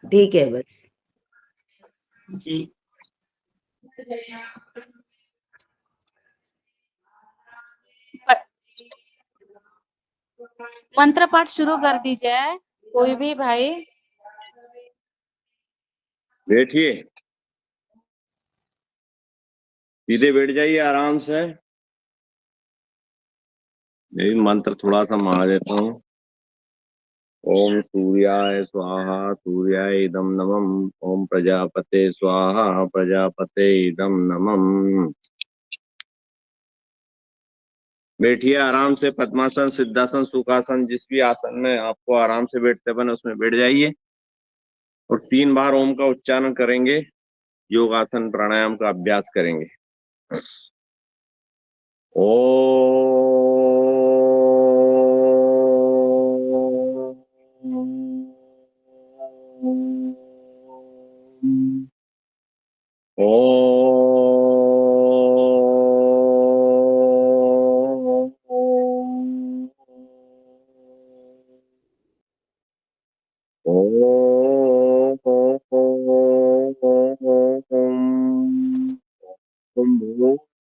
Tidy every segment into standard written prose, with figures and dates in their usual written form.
ठीक है बस। जी। मंत्र पाठ शुरू कर दीजिए, कोई भी भाई। बैठिए, सीधे बैठ जाइए आराम से। मैं भी मंत्र थोड़ा सा मार देता हूँ। ओम सूर्याय स्वाहा सूर्याय इदम नमः। ओम प्रजापते स्वाहा प्रजापते इदम नमः। बैठिए आराम से, पद्मासन, सिद्धासन, सुखासन, जिस भी आसन में आपको आराम से बैठते बने उसमें बैठ जाइए और 3 बार ओम का उच्चारण करेंगे। योगासन प्राणायाम का अभ्यास करेंगे।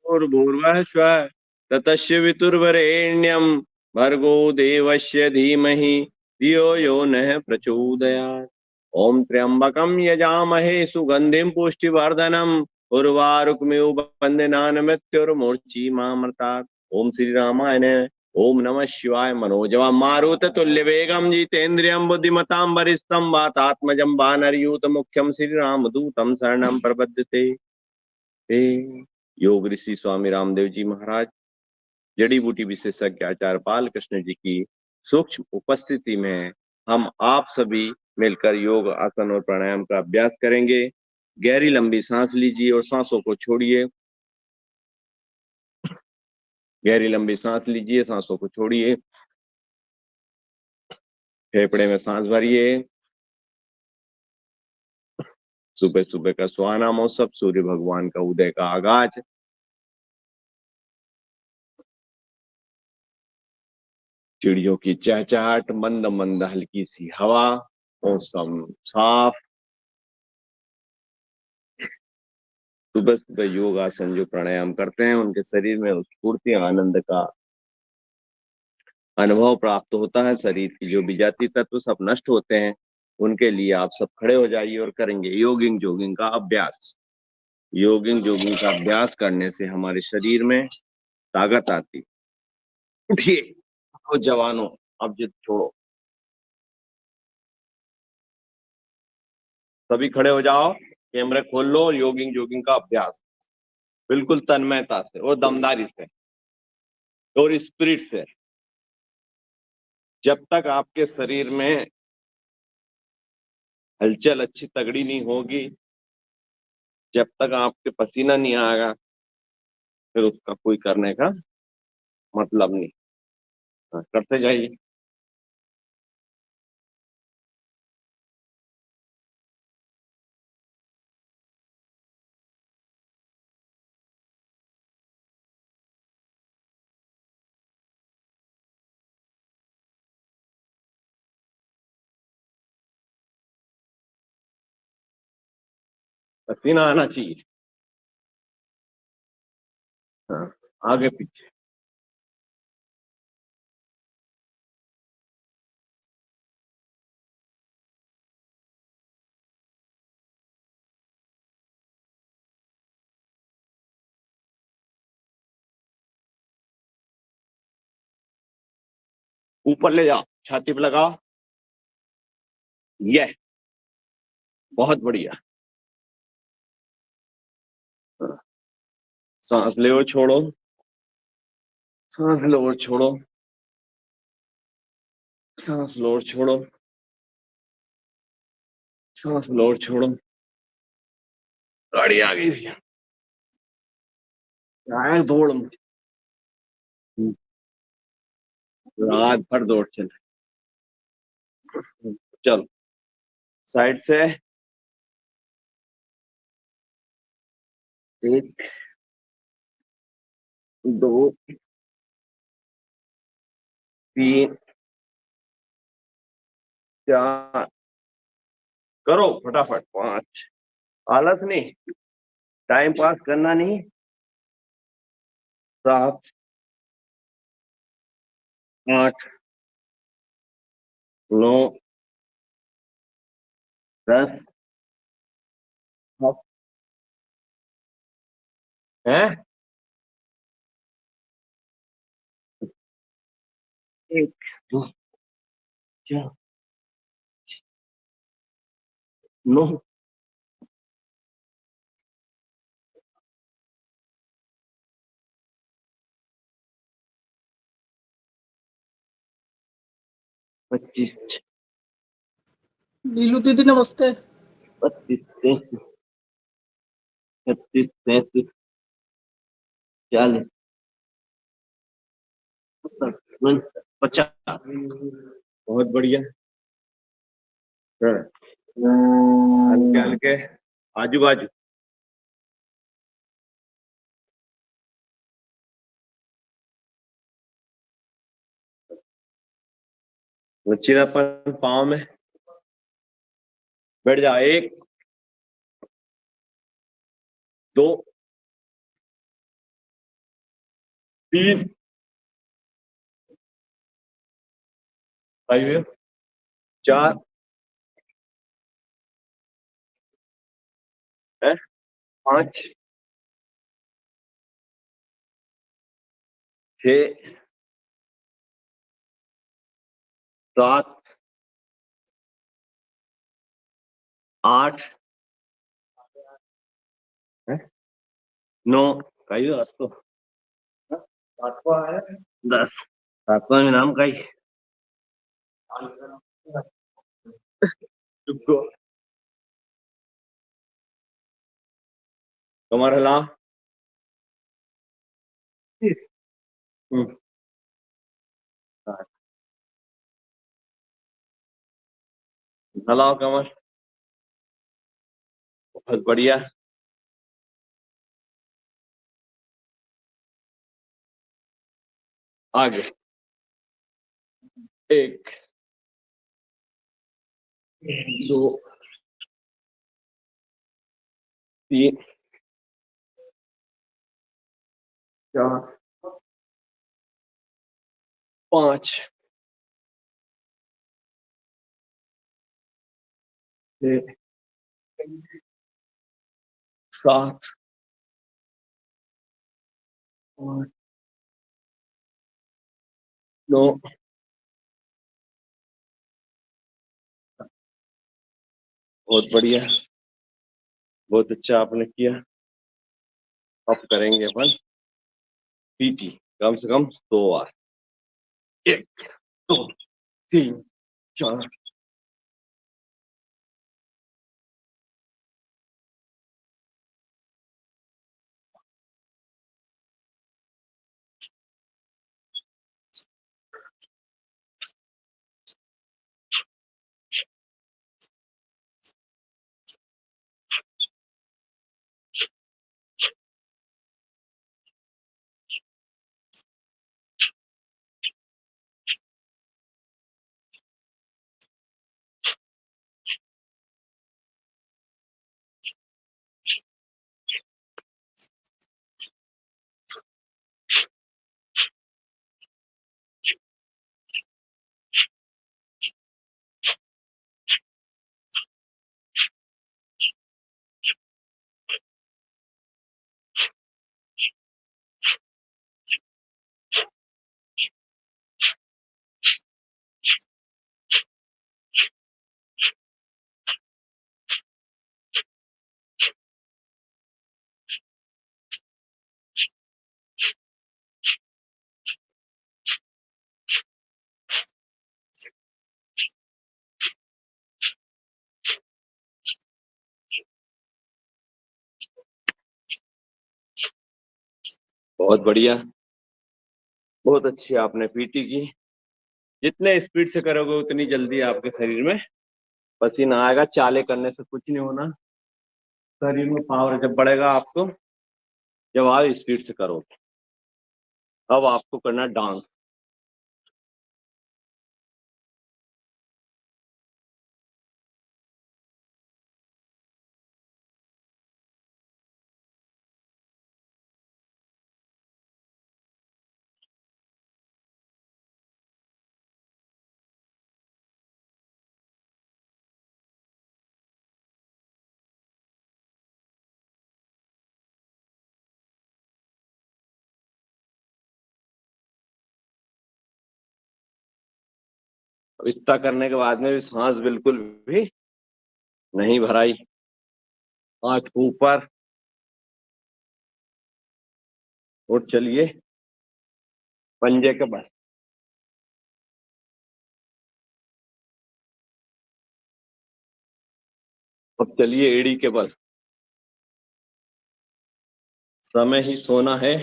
भूर्भुवः स्वः ततस्य वितुर्वरेण्यं भर्गो देवस्य धीमहि धियो यो नः प्रचोदयात्। ओम त्र्यंबकं यजामहे सुगंधिं पुष्टिवर्धनम् उर्वारुकमिव बन्धनान् मृत्युर्मूर्छिमामृतात्। ओम श्री रामाय नमः। ओम नमः शिवाय। मनोजवं मारुततुल्यवेगं जितेन्द्रियं बुद्धिमतां वरिष्ठं वातात्मजं वानरयूथमुख्यं श्रीरामदूतं शरणं प्रपद्यते। योग ऋषि स्वामी रामदेव जी महाराज, जड़ी बूटी विशेषज्ञ आचार्य बाल कृष्ण जी की सूक्ष्म उपस्थिति में हम आप सभी मिलकर योग आसन और प्राणायाम का अभ्यास करेंगे। गहरी लंबी सांस लीजिए और सांसों को छोड़िए। गहरी लंबी सांस लीजिए, सांसों को छोड़िए। फेफड़े में सांस भरिए। सुबह सुबह का सुहाना मौसम, सूर्य भगवान का उदय का आगाज। चिड़ियों की चहचहाट, मंद मंद हल्की सी हवा, मौसम साफ। सुबह सुबह योग आसन जो प्राणायाम करते हैं उनके शरीर में उस स्फूर्ति आनंद का अनुभव प्राप्त होता है। शरीर की जो विजातीय तत्व सब नष्ट होते हैं। उनके लिए आप सब खड़े हो जाइए और करेंगे योगिंग जोगिंग का अभ्यास। योगिंग जोगिंग का अभ्यास करने से हमारे शरीर में ताकत आती। उठिए तो जवानों, अब जिद छोड़ो। सभी खड़े हो जाओ, कैमरे खोल लो और योगिंग जोगिंग का अभ्यास बिल्कुल तन्मयता से और दमदारी से और स्पिरिट से। जब तक आपके शरीर में हलचल अच्छी तगड़ी नहीं होगी, जब तक आपके पसीना नहीं आएगा, फिर उसका कोई करने का मतलब नहीं। करते जाइए। पसीना आना चाहिए। हाँ, आगे पीछे। ऊपर ले जाओ, छाती पे लगाओ। ये बहुत बढ़िया। हाँ, सांस ले और छोड़ो, सांस लो और छोड़ो, सांस लो और छोड़ो, सांस लो और छोड़ो। गाड़ी आ गई भैया, दौड़ में। रात भर दौड़ चल। चलो साइड से। 1 2 3 4 करो फटाफट 5, आलस नहीं, टाइम पास करना नहीं। 7, 8, 9, 10 है। 1, 2, 4, 9, 25, नीलू दीदी नमस्ते। 32, 33, 36, 37, 40, 70, 50। बहुत बढ़िया। हल्के हल्के आजू बाजू। लचीलापन पाँव में। बैठ जा। 1, 2, 3, 4, 5, 6, 7, 8, 9, 10। सातवां इनाम का ही। कमर हिला। हिलाओ कमर। बहुत बढ़िया। आगे। 1, 2, 3, 4, 5, 6, 7, 8, 9। बहुत बढ़िया। बहुत अच्छा आपने किया। अब करेंगे अपन पीटी कम से कम 2 बार। 1, 2, 3, 4। बहुत बढ़िया। बहुत अच्छी आपने पीटी की। जितने स्पीड से करोगे उतनी जल्दी आपके शरीर में पसीना आएगा। चाले करने से कुछ नहीं होना। शरीर में पावर जब बढ़ेगा आपको, जब आप स्पीड से करोगे। अब आपको करना डांस। अब इतना करने के बाद में भी सांस बिल्कुल भी नहीं भराई। आंख ऊपर और चलिए पंजे के बल। अब चलिए एड़ी के बल। समय ही सोना है,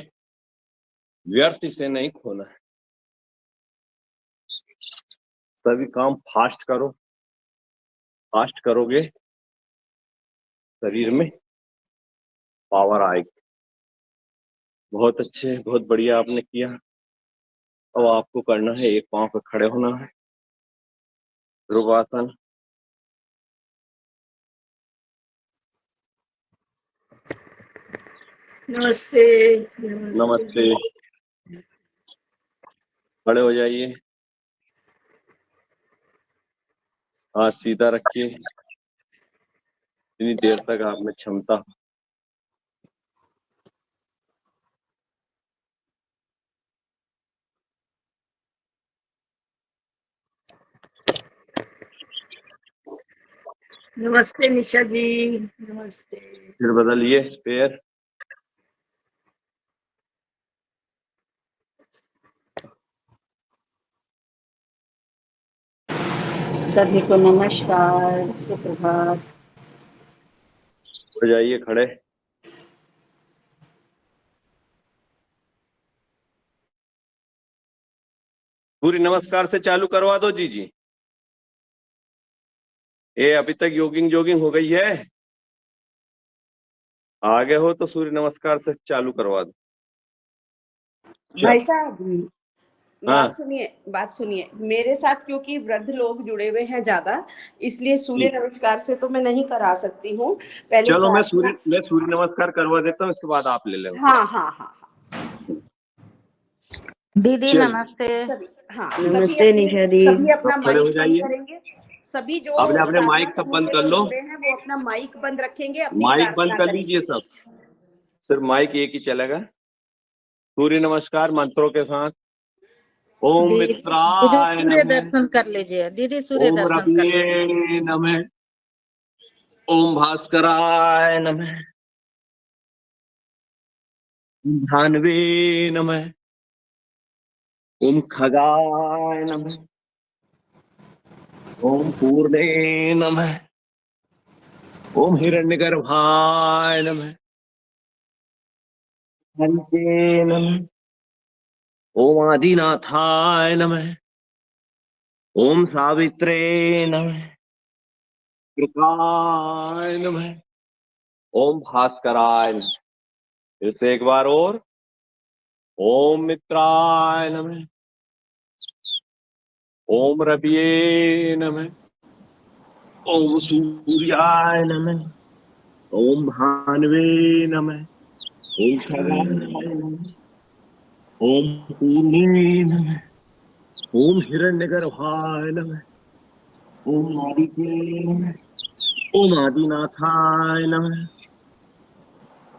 व्यर्थ इसे नहीं खोना है। सभी काम फास्ट करो। फास्ट करोगे शरीर में पावर आएगी। बहुत अच्छे, बहुत बढ़िया आपने किया। अब आपको करना है, एक पांव पे खड़े होना है, ध्रुवासन। नमस्ते। नमस्ते। खड़े हो जाइए, हाथ सीधा रखिए, इतनी देर तक आप में क्षमता हो। नमस्ते निशा जी। नमस्ते। फिर बदलिए पैर। सभी को नमस्कार, सुप्रभात। हो जाइए खड़े। सूर्य नमस्कार से चालू करवा दो जी। ये अभी तक योगिंग जोगिंग हो गई है, आगे हो तो सूर्य नमस्कार से चालू करवा दो। भाई साहब, हाँ। बात सुनिए। मेरे साथ क्योंकि वृद्ध लोग जुड़े हुए हैं ज्यादा, इसलिए सूर्य नमस्कार से तो मैं नहीं करा सकती हूँ। पहले चलो मैं प्रार्थना। सूर्य नमस्कार करवा देता हूँ, इसके बाद आप ले लेना। हाँ हाँ हाँ हाँ। दीदी चलिए। नमस्ते। नमस्ते निशा दी। सब सभी अपना खड़े हो माइक बंद जाइए। करेंगे। सभी जो अपने अपने साधना माइक सब समूह बंद के कर लोग लो। जुड़े हैं वो अपना माइक बंद रखेंगे, अपनी माइक बंद प्रार्थना कर करेंगे। लीजिए सब, सिर्फ माइक एक ही चलेगा। सूर्य नमस्कार मंत्रों के साथ। ओम दीदी मित्राय सूर्य नमः, दर्शन कर लीजिए। दीदी सूर्य ओम दर्शन कर लीजिए। रविये नमः, ओम भास्कराय नमः, ओम भानवे नमः, ओम खगाय नमः, ओम पूर्णे नमः, ओम हिरण्यगर्भाय नमः, हंते नमः, ओम आदिनाथाय नमः, ओम सावित्रे नमः, कृपाय नमः, ओम भास्कराय नमः। फिर से एक बार और। ओम मित्राय नमः, ओम रविये नमः, ओम सूर्याय नमः, ओम भानवे नमः, ओम खगाय नमः, ओम पूर्णे नमः, ओम हिरण्यगर्भाय नमः, ओम आदित्ये नमः, ओम आदिनाथाय नमः,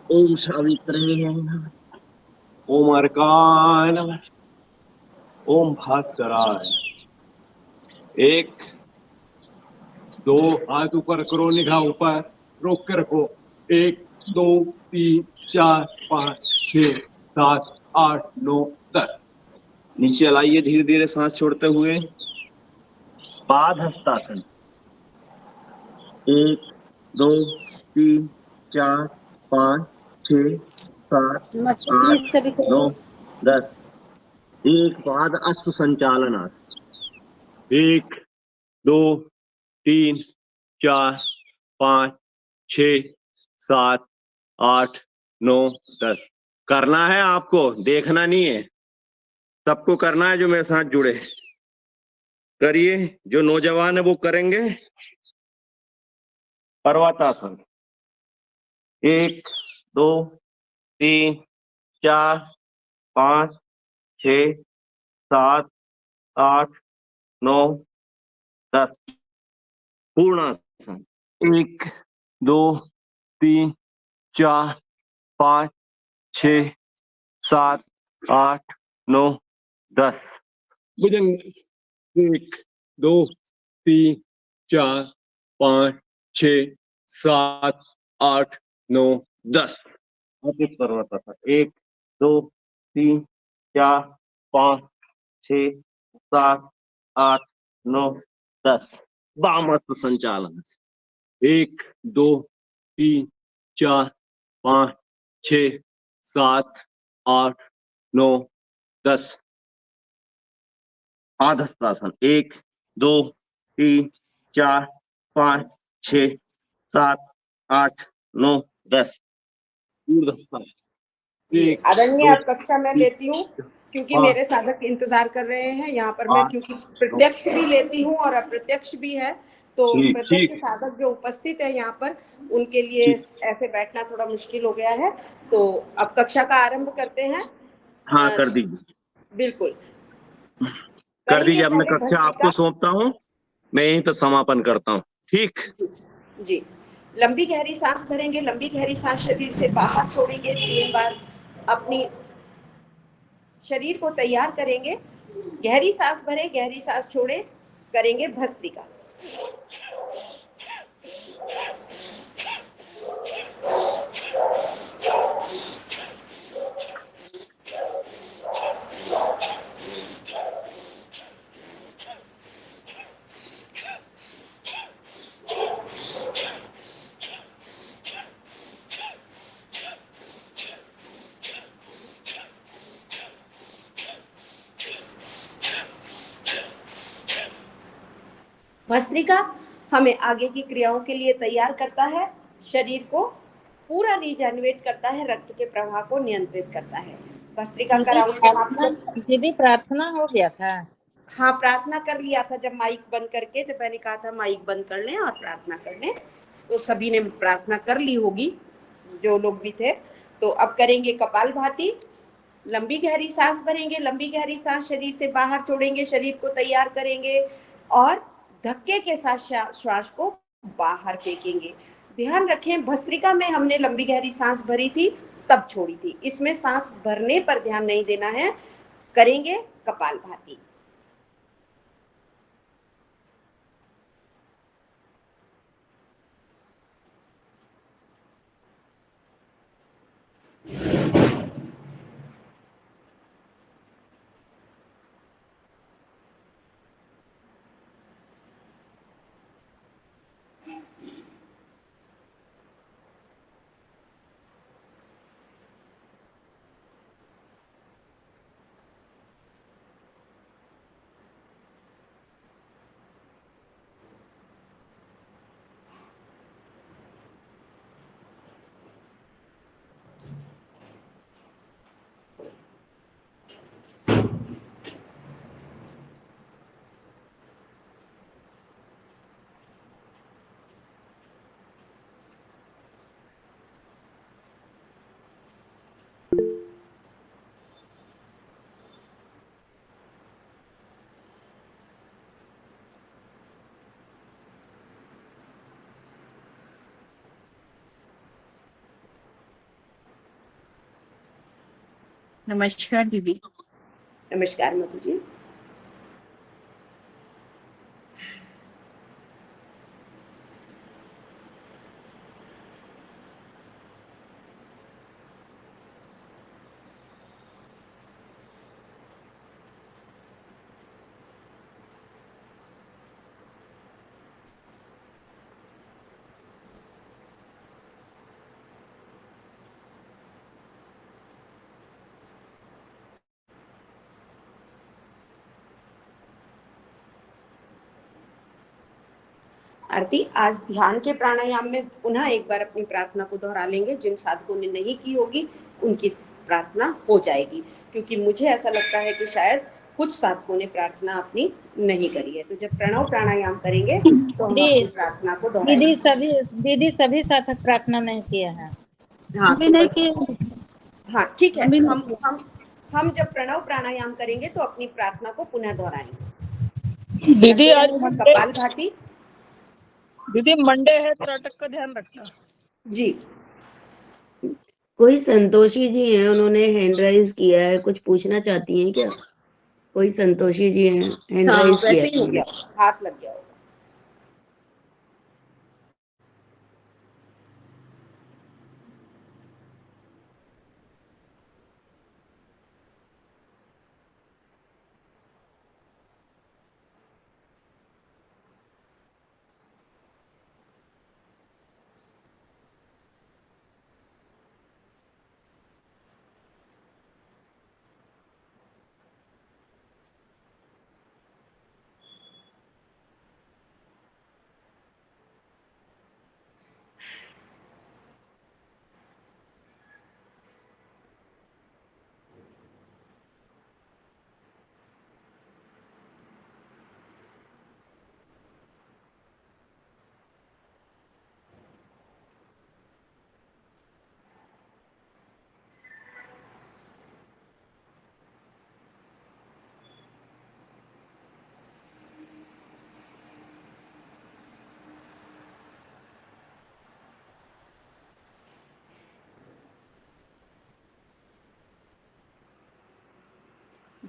ओम सावित्रे नमः, ओम अर्काय नमः, ओम भास्कराय। एक दो, हाथ ऊपर करो, निगाह ऊपर, रोक के रखो। 1 2 3 4 5 6 7 8 9 10। नीचे लाइए धीरे धीरे सांस छोड़ते हुए। पाद हस्तासन। 1 2 3 4 5 6 7 नमस्ते 8 सभी को। 9 10। एक पाद अश्व संचालन आसन। 1 2 3 4 5 6 7 8 9 10। करना है आपको, देखना नहीं है। सबको करना है जो मेरे साथ जुड़े। करिए, जो नौजवान है वो करेंगे। पर्वतासन। 1 2 3 4 5 6 7 8 9 10। पूर्णासन। 1 2 3 4 5 6 7 8 9 10। भुजंग। 1 2 3 4 5 6 7 8 9 10 अतित पर्वत 1 2 3 4 5 6 7 8 9 10 वामहस्त संचालन 1 2 3 4 5 6 7 8 9 10 आधस्तासन 1 2 3 4 5 6 7 8 9 10 ऊर्ध्वस्तासन 1 आदरणीय 2 अब कक्षा मैं 3 लेती हूँ क्योंकि 5 मेरे साधक इंतजार कर रहे हैं यहाँ पर। मैं 8 क्योंकि प्रत्यक्ष भी लेती हूँ और अप्रत्यक्ष भी है, तो ठीक प्रत्यक्ष ठीक साधक जो उपस्थित है यहाँ पर उनके लिए ठीक ऐसे बैठना थोड़ा मुश्किल हो गया है। तो अब कक्षा का आरंभ करते हैं। हाँ अ, कर दीजिए बिल्कुल कर करेंगे दीजिए। अब मैं पहले कक्षा भस्त्रिका। आपको सौंपता हूँ, मैं यहीं पर समापन करता हूँ। ठीक जी, लंबी गहरी सांस भरेंगे, लंबी गहरी सांस शरीर से बाहर छोड़ेंगे 3 बार। अपनी शरीर को तैयार करेंगे, गहरी सांस भरे, गहरी सांस छोड़े, करेंगे भस्त्रिका। भस्त्रिका हमें आगे की क्रियाओं के लिए तैयार करता है, शरीर को पूरा रिजेनरेट करता है, रक्त के प्रवाह को नियंत्रित करता है। भस्त्रिका का राउंड समाप्त। दीदी प्रार्थना हो गया था। हाँ, प्रार्थना कर लिया था जब माइक बंद करके, जब मैंने कहा था माइक बंद कर लें और प्रार्थना कर लें, तो सभी ने प्रार्थना कर ली होगी जो लोग भी थे। तो अब करेंगे कपालभाति। लंबी गहरी सांस भरेंगे, लंबी गहरी सांस शरीर से बाहर छोड़ेंगे, शरीर को तैयार करेंगे और धक्के के साथ श्वास को बाहर फेंकेंगे। ध्यान रखें, भस्त्रिका में हमने लंबी गहरी सांस भरी थी तब छोड़ी थी, इसमें सांस भरने पर ध्यान नहीं देना है। करेंगे कपालभाति। नमस्कार दीदी। नमस्कार मधु जी। आरती, आज ध्यान के प्राणायाम में पुनः एक बार अपनी प्रार्थना को दोहरा लेंगे। जिन साधकों ने नहीं की होगी उनकी प्रार्थना हो जाएगी, क्योंकि मुझे ऐसा लगता है कि शायद कुछ साधकों ने प्रार्थना अपनी नहीं करी है। तो जब प्रणव प्राणायाम करेंगे तो हम अपनी प्रार्थना को दोहराएंगे। दीदी सभी साधक प्रार्थना नहीं किए हैं। हाँ, अभी नहीं किए। हाँ ठीक है। अभी नहीं हम जब प्रणव प्राणायाम करेंगे तो अपनी प्रार्थना को पुनः दोहराएंगे। दीदी आज मंडे, कपालभाति। दीदी मंडे है, त्राटक का ध्यान रखना। जी, कोई संतोषी जी हैं, उन्होंने हैंड राइज किया है, कुछ पूछना चाहती हैं क्या? कोई संतोषी जी हैं, हैंड हाँ राइज किया वैसे ही हो उन्होंने। गया होगा, हाथ लग गया होगा।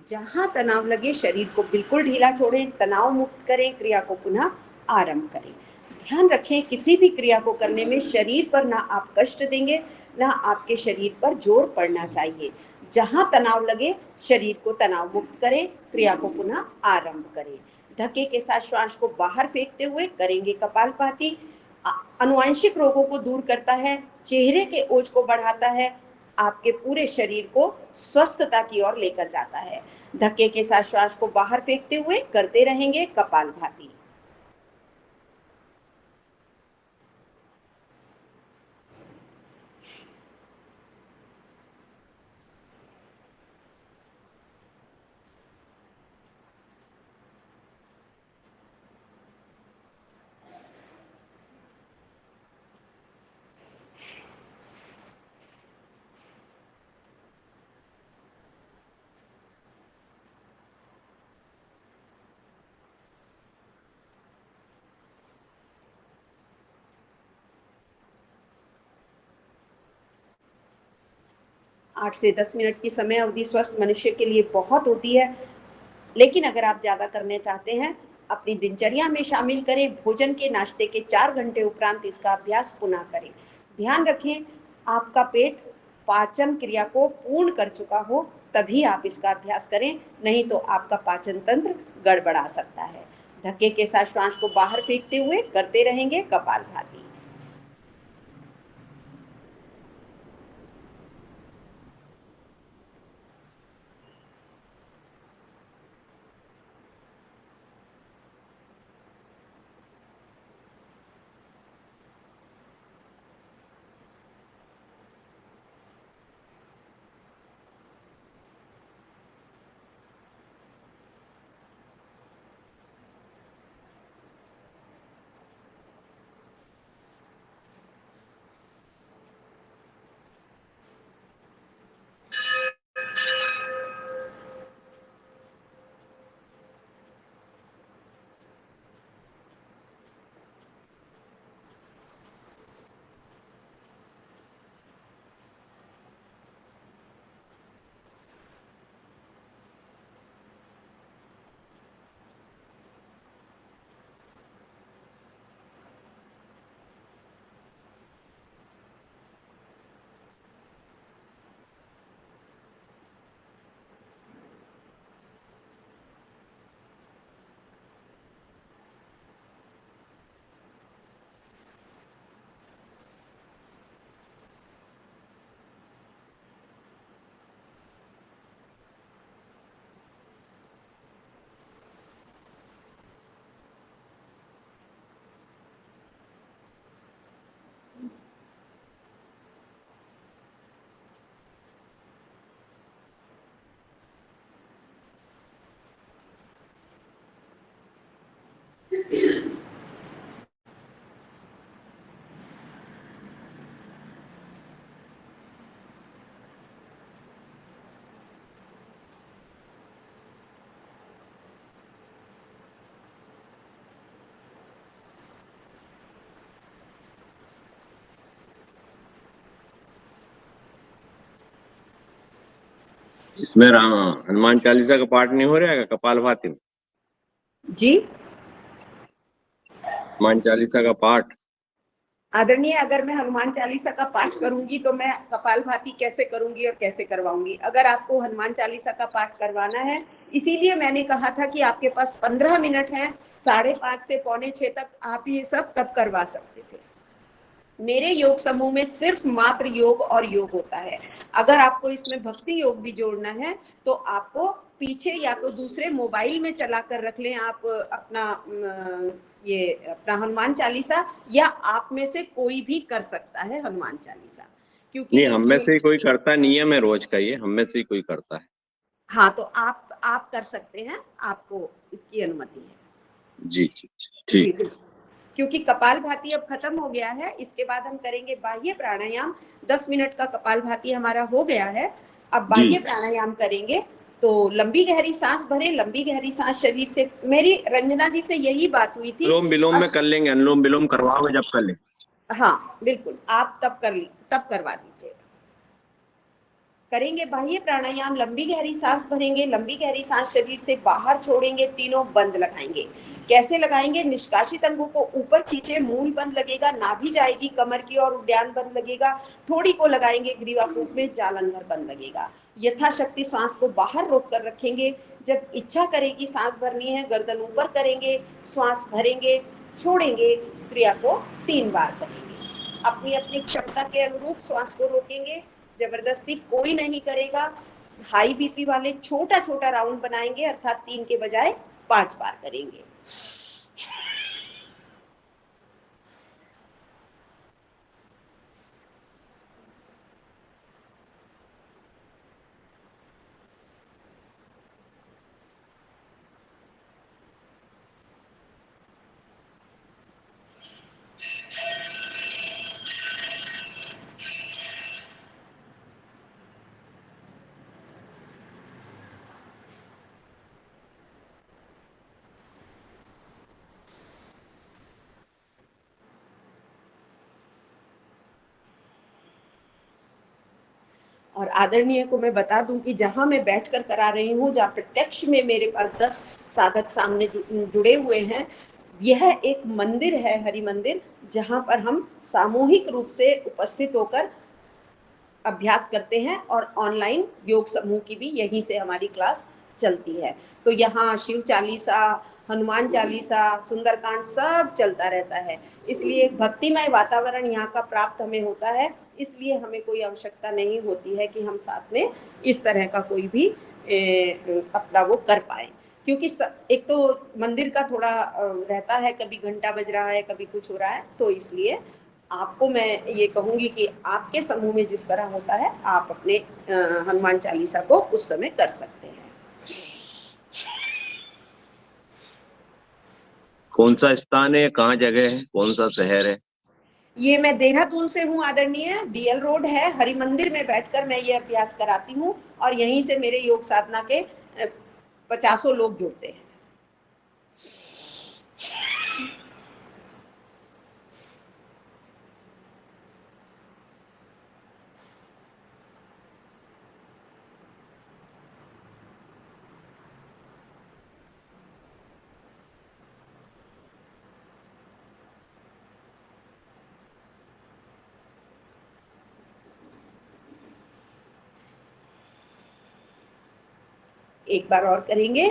जहां तनाव लगे शरीर को बिल्कुल ढीला छोड़ें, तनाव मुक्त करें, क्रिया को पुनः आरंभ करें। ध्यान रखें किसी भी क्रिया को करने में शरीर पर ना आप कष्ट देंगे, ना आपके शरीर पर जोर पड़ना चाहिए। जहां तनाव लगे शरीर को तनाव मुक्त करें, क्रिया को पुनः आरंभ करें। धक्के के साथ श्वास को बाहर फेंकते हुए करेंगे कपालभाति। अनुवांशिक रोगों को दूर करता है, चेहरे के ओज को बढ़ाता है, आपके पूरे शरीर को स्वस्थता की ओर लेकर जाता है। धक्के के साथ श्वास को बाहर फेंकते हुए करते रहेंगे कपालभाति। आठ से 10 मिनट की समय अवधि स्वस्थ मनुष्य के लिए बहुत होती है, लेकिन अगर आप ज्यादा करने चाहते हैं अपनी दिनचर्या में शामिल करें। भोजन के नाश्ते के 4 घंटे उपरांत इसका अभ्यास पुनः करें। ध्यान रखें आपका पेट पाचन क्रिया को पूर्ण कर चुका हो तभी आप इसका अभ्यास करें, नहीं तो आपका पाचन तंत्र गड़बड़ा सकता है। धक्के के साथ श्वास को बाहर फेंकते हुए करते रहेंगे कपालभाति। इसमें राम हनुमान चालीसा का पाठ नहीं हो रहा है कपालभाति में? जी हनुमान चालीसा का पाठ आदरणीय, अगर मैं हनुमान चालीसा का पाठ करूंगी तो मैं कपालभाति कैसे करूंगी और कैसे करवाऊंगी? अगर आपको हनुमान चालीसा का पाठ करवाना है, इसीलिए मैंने कहा था कि आपके पास 15 मिनट है, 5:30 से 5:45 तक आप ये सब तब करवा सकते थे। मेरे योग समूह में सिर्फ मात्र योग और योग होता है। अगर आपको इसमें भक्ति योग भी जोड़ना है तो आपको पीछे या तो दूसरे मोबाइल में चला कर रख लें आप अपना ये अपना हनुमान चालीसा, या आप में से कोई भी कर सकता है हनुमान चालीसा, क्योंकि नहीं, हम में से ही कोई करता नहीं है, मैं रोज का ये हम में से ही कोई करता है। हाँ, तो आप कर सकते हैं, आपको इसकी अनुमति है। जी जी ठीक। जी, क्योंकि कपालभाति अब खत्म हो गया है, इसके बाद हम करेंगे बाह्य प्राणायाम। 10 मिनट का कपालभाति हमारा हो गया है, अब बाह्य प्राणायाम करेंगे। तो लंबी गहरी सांस भरें, लंबी गहरी सांस शरीर से। मेरी रंजना जी से यही बात हुई थी। अनुलोम विलोम में कर लेंगे, अनुलोम विलोम करवाओगे जब कर लेंगे। हाँ बिल्कुल, आप तब करवा दीजिएगा। करेंगे बाह्य प्राणायाम, लंबी गहरी सांस भरेंगे, लंबी गहरी सांस शरीर से बाहर छोड़ेंगे, तीनों बंद लगाएंगे। कैसे लगाएंगे? निष्कासित अंगों को ऊपर खींचे, मूल बंद लगेगा, नाभि जाएगी कमर की और उद्यान बंद लगेगा। ठोड़ी को लगाएंगे ग्रीवा कूप में, जालंधर बंद लगेगा। यथाशक्ति श्वास को बाहर रोक कर रखेंगे। जब इच्छा करेगी सांस भरनी है, गर्दन ऊपर करेंगे, श्वास भरेंगे, छोड़ेंगे। क्रिया को 3 बार करेंगे। अपनी अपनी क्षमता के अनुरूप श्वास को रोकेंगे, जबरदस्ती कोई नहीं करेगा। हाई बीपी वाले छोटा छोटा राउंड बनाएंगे, अर्थात 3 के बजाय 5 बार करेंगे। और आदरणीय को मैं बता दूं कि जहां मैं बैठकर करा रही हूँ, जहाँ प्रत्यक्ष में मेरे पास 10 साधक सामने जुड़े हुए हैं, यह एक मंदिर है, हरि मंदिर, जहां पर हम सामूहिक रूप से उपस्थित होकर अभ्यास करते हैं। और ऑनलाइन योग समूह की भी यहीं से हमारी क्लास चलती है। तो यहाँ शिव चालीसा, हनुमान चालीसा, सुंदरकांड सब चलता रहता है। इसलिए एक भक्तिमय वातावरण यहाँ का प्राप्त हमें होता है। इसलिए हमें कोई आवश्यकता नहीं होती है कि हम साथ में इस तरह का कोई भी अपना वो कर पाए, क्योंकि एक तो मंदिर का थोड़ा रहता है, कभी घंटा बज रहा है, कभी कुछ हो रहा है। तो इसलिए आपको मैं ये कहूंगी कि आपके समूह में जिस तरह होता है, आप अपने हनुमान चालीसा को उस समय कर सकते हैं। कौन सा स्थान है, कहाँ जगह है, कौन सा शहर है? ये मैं देहरादून से हूँ आदरणीय, बीएल रोड है, हरि मंदिर में बैठकर मैं ये अभ्यास कराती हूँ। और यहीं से मेरे योग साधना के 50 लोग जुड़ते हैं। एक बार और करेंगे।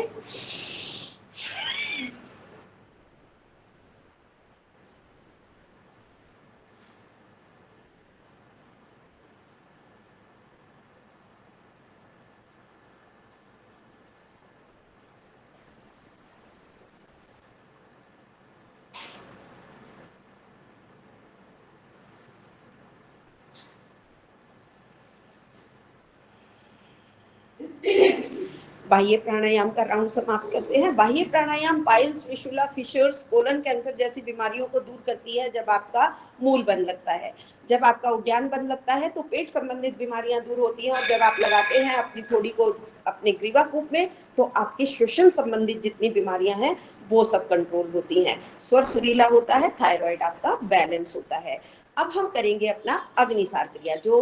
बाह्य प्राणायाम का राउंड समाप्त करते हैं। बाह्य pranayama piles, fistula, fissures, colon cancer जैसी बीमारियों को दूर करती है जब आपका मूल बंद लगता है। जब आपका उद्यान बंद लगता है तो पेट संबंधित बीमारियां दूर होती हैं। और जब आप लगाते हैं अपनी थोड़ी को अपने ग्रीवा कूप में, तो आपकी श्वसन संबंधित जितनी बीमारियां हैं वो सब कंट्रोल होती हैं। स्वर सुरीला होता है, थायराइड आपका बैलेंस होता है। अब हम करेंगे अपना अग्निसार क्रिया। जो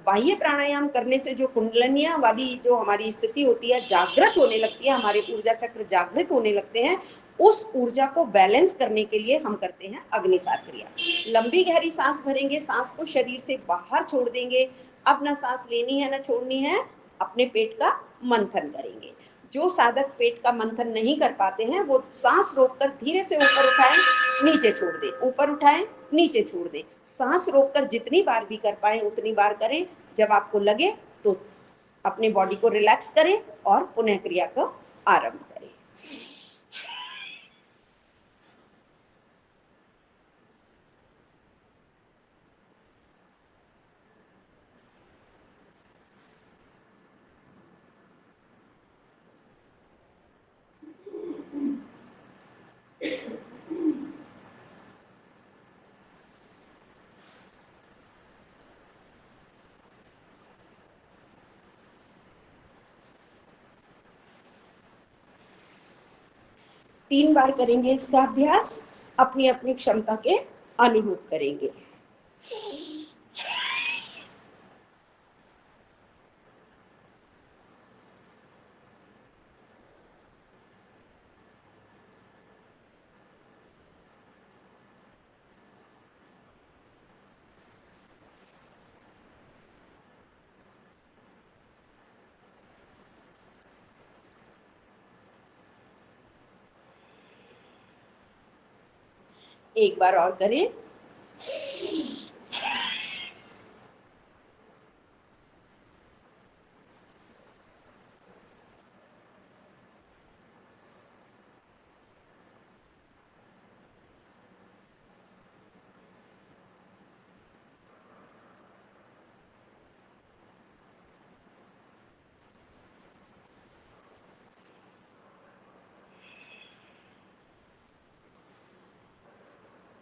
बाह्य प्राणायाम करने से जो कुंडलिनिया वाली जो हमारी स्थिति होती है, जागृत होने लगती है, हमारे ऊर्जा चक्र जागृत होने लगते हैं, उस ऊर्जा को बैलेंस करने के लिए हम करते हैं अग्निसार क्रिया। लंबी गहरी सांस भरेंगे, सांस को शरीर से बाहर छोड़ देंगे। अब ना सांस लेनी है ना छोड़नी है, अपने पेट का मंथन करेंगे। जो साधक पेट का मंथन नहीं कर पाते हैं वो सांस रोककर धीरे से ऊपर उठाएं, नीचे छोड़ दें, ऊपर उठाएं, नीचे छोड़ दें। सांस रोककर जितनी बार भी कर पाए उतनी बार करें। जब आपको लगे तो अपनी बॉडी को रिलैक्स करें और पुनः क्रिया का आरंभ करें। तीन बार करेंगे इसका अभ्यास, अपनी अपनी क्षमता के अनुरूप करेंगे। एक बार और करें।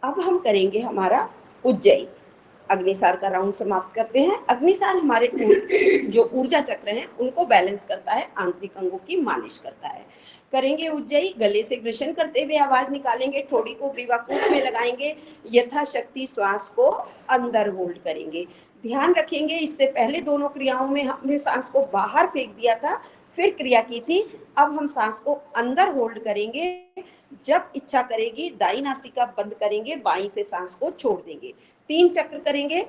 अब हम करेंगे हमारा उज्जयी। अग्निसार का राउंड समाप्त करते हैं। अग्निसार हमारे जो ऊर्जा चक्र हैं उनको बैलेंस करता है, आंतरिक अंगों की मालिश करता है। करेंगे उज्जयी। गले से घर्षण करते हुए आवाज निकालेंगे, ठोड़ी को ग्रीवाकूट में लगाएंगे, यथाशक्ति श्वास को अंदर होल्ड करेंगे। ध्यान रखेंगे इससे पहले दोनों क्रियाओं में हमने सांस को बाहर फेंक दिया था, फिर क्रिया की थी। अब हम सांस को अंदर होल्ड करेंगे। जब इच्छा करेगी दाई नासिका बंद करेंगे, बाई से सांस को छोड़ देंगे। 3 चक्र करेंगे,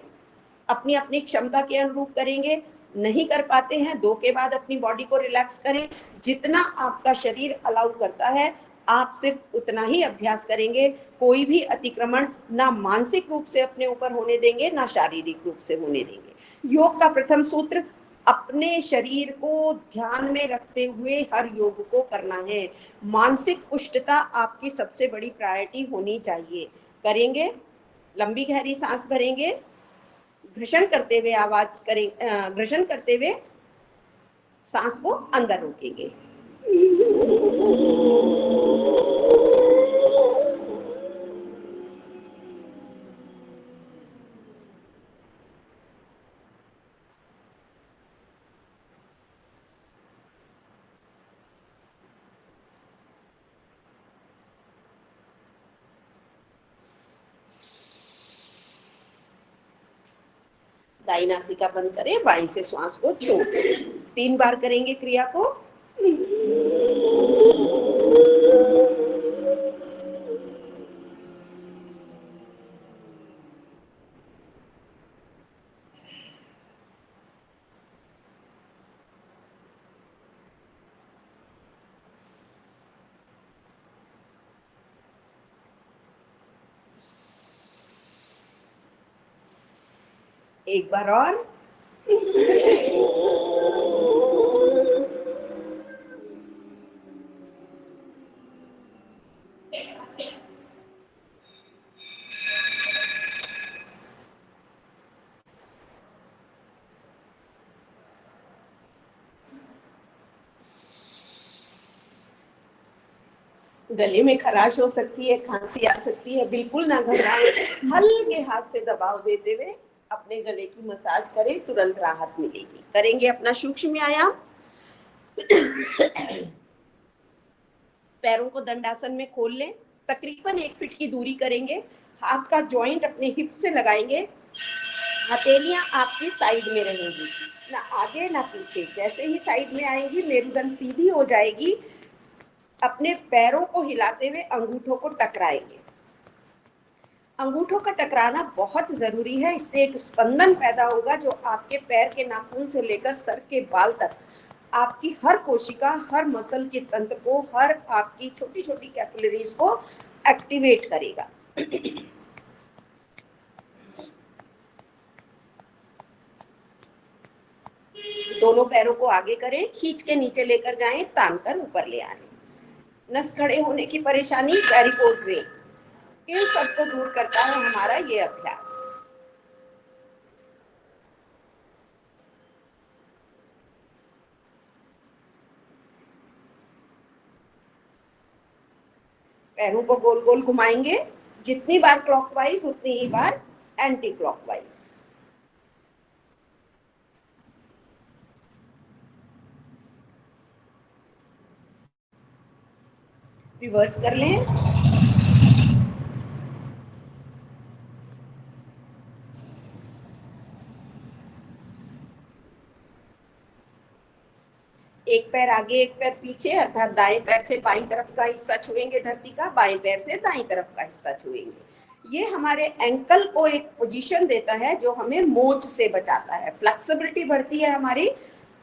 अपनी अपनी क्षमता के अनुरूप करेंगे। नहीं कर पाते हैं 2 के बाद अपनी बॉडी को रिलैक्स करें। जितना आपका शरीर अलाउ करता है आप सिर्फ उतना ही अभ्यास करेंगे। कोई भी अतिक्रमण ना मानसिक रूप से अपने ऊपर होने देंगे ना शारीरिक रूप से होने देंगे। योग का प्रथम सूत्र, अपने शरीर को ध्यान में रखते हुए हर योग को करना है। मानसिक पुष्टता आपकी सबसे बड़ी प्रायोरिटी होनी चाहिए। करेंगे, लंबी गहरी सांस भरेंगे, घर्षण करते हुए आवाज करें, घर्षण करते हुए सांस को अंदर रोकेंगे। दाई नासिका बंद करें, बाई से श्वास को छोड़ दें। 3 बार करेंगे क्रिया को। एक बार और। गले में खराश हो सकती है, खांसी आ सकती है, बिल्कुल ना घबराएं। हल्के हाथ से दबाव देते हुए अपने गले की मसाज करें, तुरंत राहत मिलेगी। करेंगे अपना सूक्ष्म व्यायाम। पैरों को दंडासन में खोल लें, तकरीबन 1 फीट की दूरी करेंगे। हाथ का जॉइंट अपने हिप से लगाएंगे, हथेलियां आपकी साइड में रहेंगी, ना आगे ना पीछे। जैसे ही साइड में आएंगी मेरुदंड सीधी हो जाएगी। अपने पैरों को हिलाते हुए अंगूठों को टकराएंगे। अंगूठों का टकराना बहुत जरूरी है, इससे एक स्पंदन पैदा होगा जो आपके पैर के नाखून से लेकर सर के बाल तक आपकी हर कोशिका, हर मसल के तंत्र को, हर आपकी छोटी छोटी कैपिलरीज को एक्टिवेट करेगा। दोनों पैरों को आगे करें, खींच के नीचे लेकर जाएं, तान कर ऊपर ले आए। नस खड़े होने की परेशानी, वेरिकोज वेन, इन सबको दूर करता है हमारा ये अभ्यास। पैरों को गोल गोल घुमाएंगे, जितनी बार क्लॉकवाइज उतनी ही बार एंटी क्लॉकवाइज। रिवर्स कर लें। एक पैर आगे एक पैर पीछे, अर्थात दाएं पैर से बाईं तरफ का हिस्सा छुएंगे धरती का, बाएं पैर से दाईं तरफ का हिस्सा छुएंगे। ये हमारे एंकल को एक पोजीशन देता है जो हमें मोच से बचाता है, फ्लेक्सिबिलिटी बढ़ती है हमारी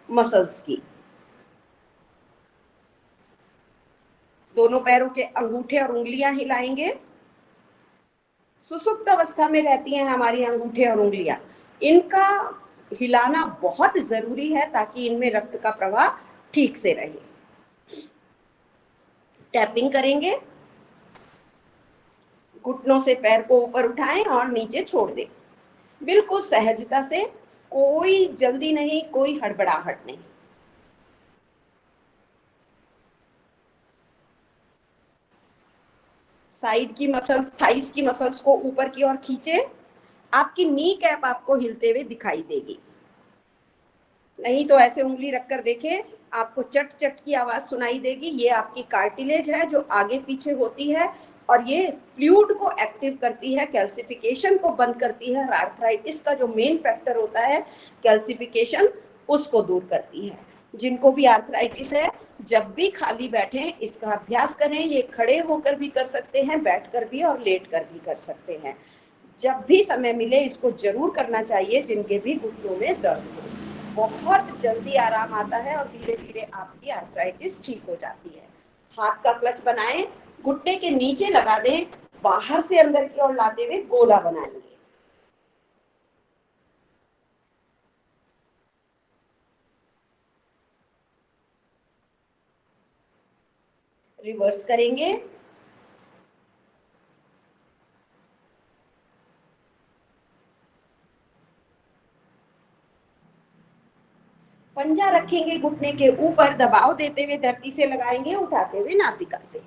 मसल्स की। दोनों पैरों के अंगूठे और उंगलियां हिलाएंगे। सुसुप्त अवस्था में रहती हैं हमारी अंगूठे और उंगलियां, इनका हिलाना बहुत जरूरी है ताकि इनमें रक्त का प्रवाह ठीक से रहे। टैपिंग करेंगे, घुटनों से पैर को ऊपर उठाएं और नीचे छोड़ दें, बिल्कुल सहजता से, कोई जल्दी नहीं, कोई हड़बड़ाहट नहीं। साइड की मसल्स, थाइस की मसल्स को ऊपर की ओर खींचे। आपकी नी कैप आपको हिलते हुए दिखाई देगी, नहीं तो ऐसे उंगली रखकर देखें, आपको चट चट की आवाज सुनाई देगी। ये आपकी कार्टिलेज है जो आगे पीछे होती है और ये फ्लूइड को एक्टिव करती है, कैल्सिफिकेशन को बंद करती है। आर्थराइटिस का जो मेन फैक्टर होता है कैल्सिफिकेशन, उसको दूर करती है। जिनको भी आर्थराइटिस है, जब भी खाली बैठे इसका अभ्यास करें। ये खड़े होकर भी कर सकते हैं, बैठकर भी और लेट कर भी कर सकते हैं। जब भी समय मिले इसको जरूर करना चाहिए जिनके भी घुटनों में दर्द हो। बहुत जल्दी आराम आता है और धीरे धीरे आपकी आर्थराइटिस ठीक हो जाती है। हाथ का क्लच बनाएं, घुटने के नीचे लगा दें, बाहर से अंदर की ओर लाते हुए गोला बनाएंगे। रिवर्स करेंगे। पंजा रखेंगे घुटने के ऊपर, दबाव देते हुए धरती से लगाएंगे, उठाते हुए नासिका से।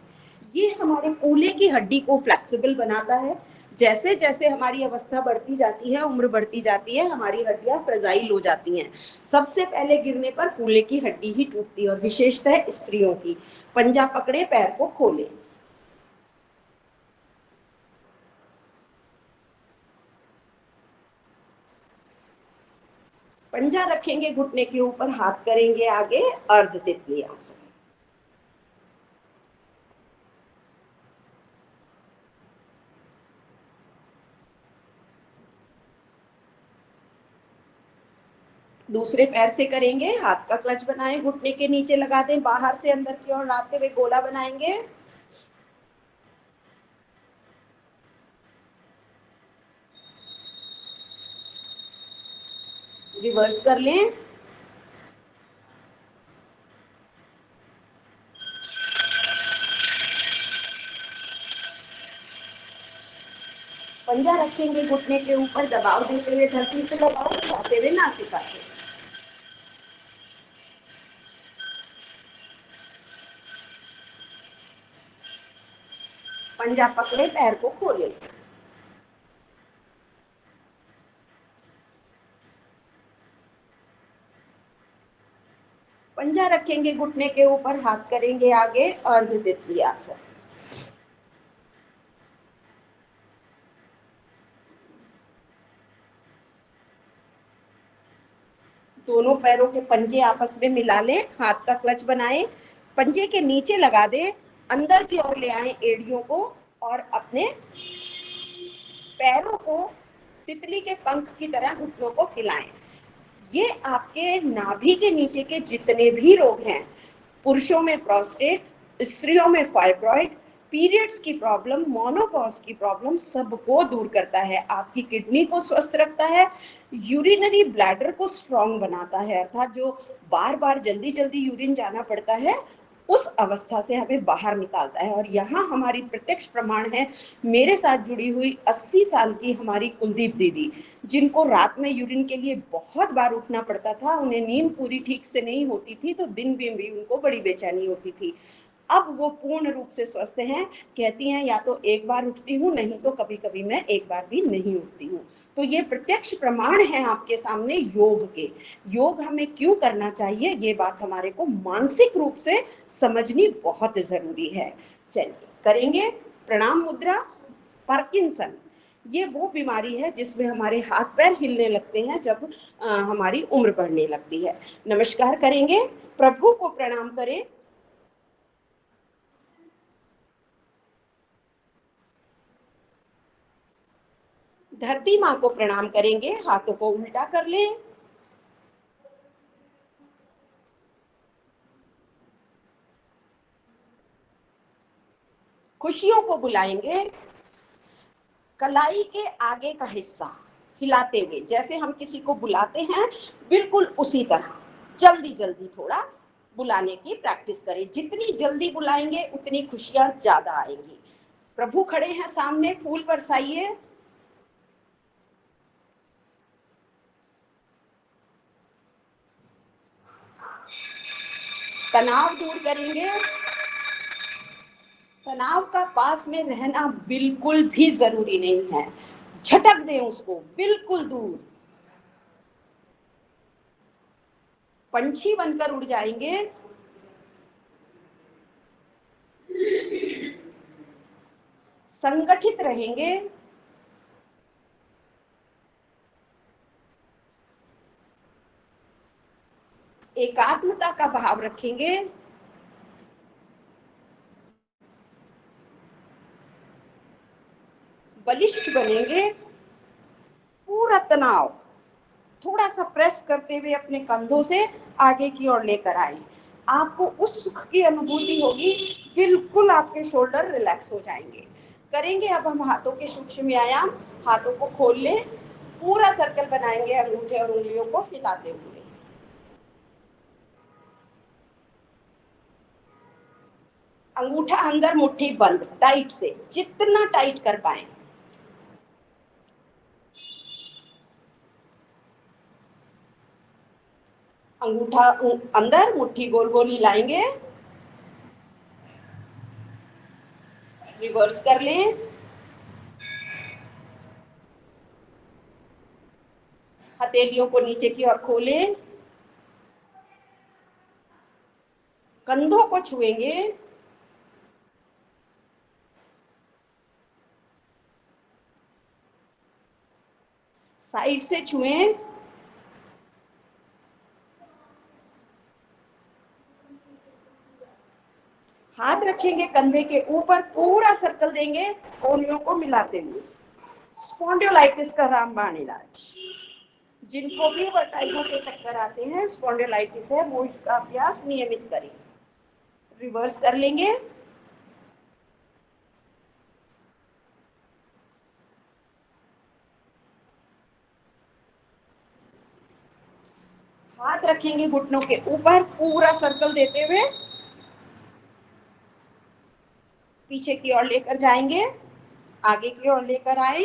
ये हमारे कूल्हे की हड्डी को फ्लेक्सिबल बनाता है। जैसे जैसे हमारी अवस्था बढ़ती जाती है, उम्र बढ़ती जाती है, हमारी हड्डियां फ्रेजाइल हो जाती हैं। सबसे पहले गिरने पर कूल्हे की हड्डी ही टूटती है और विशेषतः स्त्रियों की। पंजा पकड़े, पैर को खोले। पंजा रखेंगे घुटने के ऊपर, हाथ करेंगे आगे, अर्ध तितली आसन। दूसरे पैर से करेंगे, हाथ का क्लच बनाएं, घुटने के नीचे लगा दें, बाहर से अंदर की ओर लाते हुए गोला बनाएंगे। रिवर्स कर लें। पंजा रखेंगे घुटने के ऊपर, दबाव देते हुए धरती से लगाओ, उठाते हुए नासिका से। पंजा पकड़े, पैर को खोले। पंजा रखेंगे घुटने के ऊपर, हाथ करेंगे आगे, अर्ध तितली आसन। दोनों पैरों के पंजे आपस में मिला लें, हाथ का क्लच बनाएं, पंजे के नीचे लगा दें, अंदर की ओर ले आए एड़ियों को और अपने पैरों को तितली के पंख की तरह घुटनों को हिलाएं। ये आपके नाभि के नीचे के जितने भी रोग हैं, पुरुषों में प्रोस्टेट, स्त्रियों में फाइब्रॉइड, पीरियड्स की प्रॉब्लम, मोनोपॉज की प्रॉब्लम, सबको दूर करता है। आपकी किडनी को स्वस्थ रखता है, यूरिनरी ब्लैडर को स्ट्रांग बनाता है, अर्थात जो बार बार जल्दी जल्दी यूरिन जाना पड़ता है उस अवस्था से हमें बाहर निकालता है। और यहाँ हमारी प्रत्यक्ष प्रमाण है, मेरे साथ जुड़ी हुई 80 साल की हमारी कुलदीप दीदी, जिनको रात में यूरिन के लिए बहुत बार उठना पड़ता था, उन्हें नींद पूरी ठीक से नहीं होती थी, तो दिन में भी उनको बड़ी बेचैनी होती थी। अब वो पूर्ण रूप से स्वस्थ हैं, कहती हैं या तो एक बार उठती हूँ, नहीं तो कभी कभी मैं एक बार भी नहीं उठती हूँ। तो ये प्रत्यक्ष प्रमाण है आपके सामने योग के। योग हमें क्यों करना चाहिए, ये बात हमारे को मानसिक रूप से समझनी बहुत जरूरी है। चलिए करेंगे प्रणाम मुद्रा। पार्किंसन ये वो बीमारी है जिसमें हमारे हाथ पैर हिलने लगते हैं जब हमारी उम्र बढ़ने लगती है। नमस्कार करेंगे, प्रभु को प्रणाम करें, धरती माँ को प्रणाम करेंगे, हाथों को उल्टा कर लें, खुशियों को बुलाएंगे, कलाई के आगे का हिस्सा हिलाते हुए, जैसे हम किसी को बुलाते हैं बिल्कुल उसी तरह जल्दी जल्दी थोड़ा बुलाने की प्रैक्टिस करें। जितनी जल्दी बुलाएंगे उतनी खुशियां ज्यादा आएंगी। प्रभु खड़े हैं सामने, फूल बरसाइए, तनाव दूर करेंगे। तनाव का पास में रहना बिल्कुल भी जरूरी नहीं है, झटक दें उसको बिल्कुल दूर। पंछी बनकर उड़ जाएंगे, संगठित रहेंगे, एकात्मता का भाव रखेंगे, बलिष्ठ बनेंगे। पूरा तनाव थोड़ा सा प्रेस करते हुए अपने कंधों से आगे की ओर लेकर आए, आपको उस सुख की अनुभूति होगी, बिल्कुल आपके शोल्डर रिलैक्स हो जाएंगे। करेंगे अब हम हाथों के सूक्ष्म व्यायाम। हाथों को खोल लें, पूरा सर्कल बनाएंगे अंगूठे और उंगलियों को हिलाते हुए। अंगूठा अंदर, मुट्ठी बंद, टाइट से, जितना टाइट कर पाए। अंगूठा अंदर, मुट्ठी गोल गोल हिलाएंगे, रिवर्स कर लें, हथेलियों को नीचे की ओर खोलें, कंधों को छुएंगे, साइड से छुएं, हाथ रखेंगे कंधे के ऊपर, पूरा सर्कल देंगे कोहनियों को मिलाते हुए। स्पॉन्डिलोलाइटिस का रामबाण इलाज, जिनको भी वर्टाइगो के चक्कर आते हैं, स्पॉन्डिलोलाइटिस है, वो इसका अभ्यास नियमित करें। रिवर्स कर लेंगे, हाथ रखेंगे घुटनों के ऊपर, पूरा सर्कल देते हुए पीछे की ओर लेकर जाएंगे, आगे की ओर लेकर आए,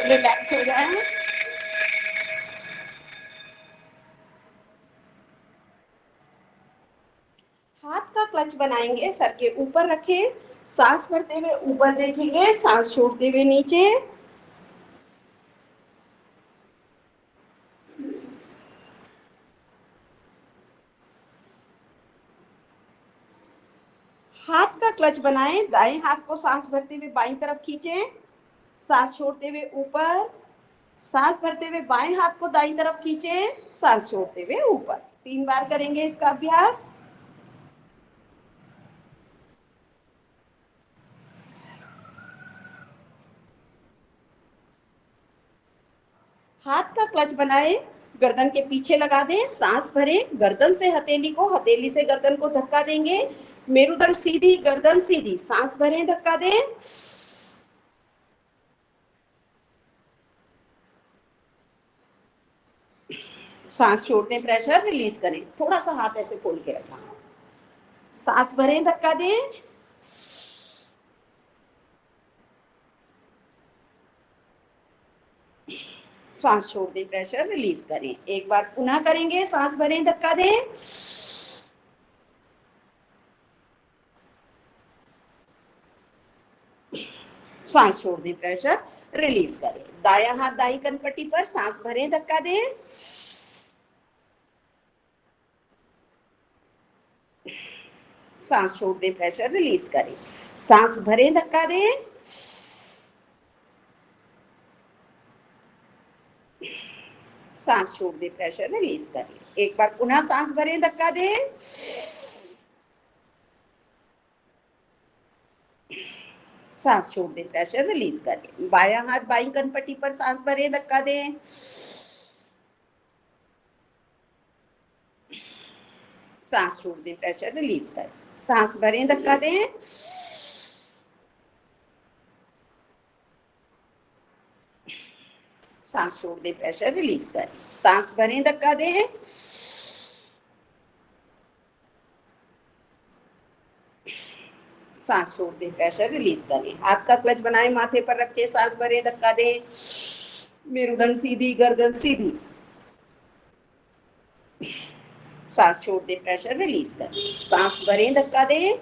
रिलैक्स हो जाए। हाथ का क्लच बनाएंगे, सर के ऊपर रखें, सांस भरते हुए ऊपर देखेंगे, सांस छोड़ते हुए नीचे। हाथ का क्लच बनाएं, दाएं हाथ को सांस भरते हुए बाईं तरफ खींचें, सांस छोड़ते हुए ऊपर, सांस भरते हुए बाएं हाथ को दाईं तरफ खींचे, सांस छोड़ते हुए ऊपर। 3 बार करेंगे इसका अभ्यास। हाथ का क्लच बनाए, गर्दन के पीछे लगा दें, सांस भरें, गर्दन से हथेली को, हथेली से गर्दन को धक्का देंगे, मेरुदंड सीधी, गर्दन सीधी, सांस भरें, धक्का दें, सांस छोड़ दें, प्रेशर रिलीज करें। थोड़ा सा हाथ ऐसे खोल के रखना, सांस भरें, धक्का दें, सांस छोड़ दें, प्रेशर रिलीज करें। एक बार पुनः करेंगे, सांस भरें, धक्का दें, सांस छोड़ दें, प्रेशर रिलीज करें। दायां हाथ दाईं कनपट्टी पर, सांस भरें, धक्का दें, सांस छोड़ दें, प्रेशर रिलीज करें। सांस भरें, धक्का दें, सांस छोड़ दें, प्रेशर रिलीज करें। एक बार पुनः सांस भरें, धक्का दें, सांस छोड़ दें, प्रेशर रिलीज करें। बायां हाथ बाईं कनपट्टी पर, सांस भरें, धक्का दें, सांस छोड़ दें, प्रेशर रिलीज करें। सांस भरें, धक्का दें, सांस छोड़ दें, प्रेशर रिलीज करें। सांस भरें, धक्का दें, सांस छोड़ दें, प्रेशर रिलीज करें। हाथ का क्लच बनाए, माथे पर रखें, सांस भरें, धक्का दें, मेरुदंड सीधी, गर्दन सीधी, सांस छोड़ दें, प्रेशर रिलीज करें। सांस भरें, धक्का दें,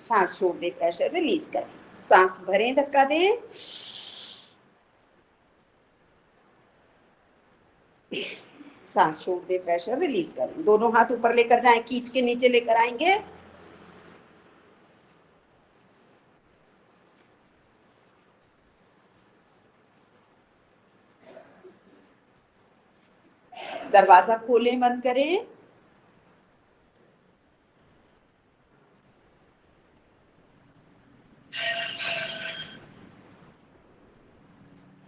सांस छोड़ दें, प्रेशर रिलीज करें। सांस भरें, धक्का दें, सांस छोड़ दें, प्रेशर रिलीज करें। दोनों हाथ ऊपर लेकर जाएं, खींच के नीचे लेकर आएंगे। दरवाजा खोलें, बंद करें।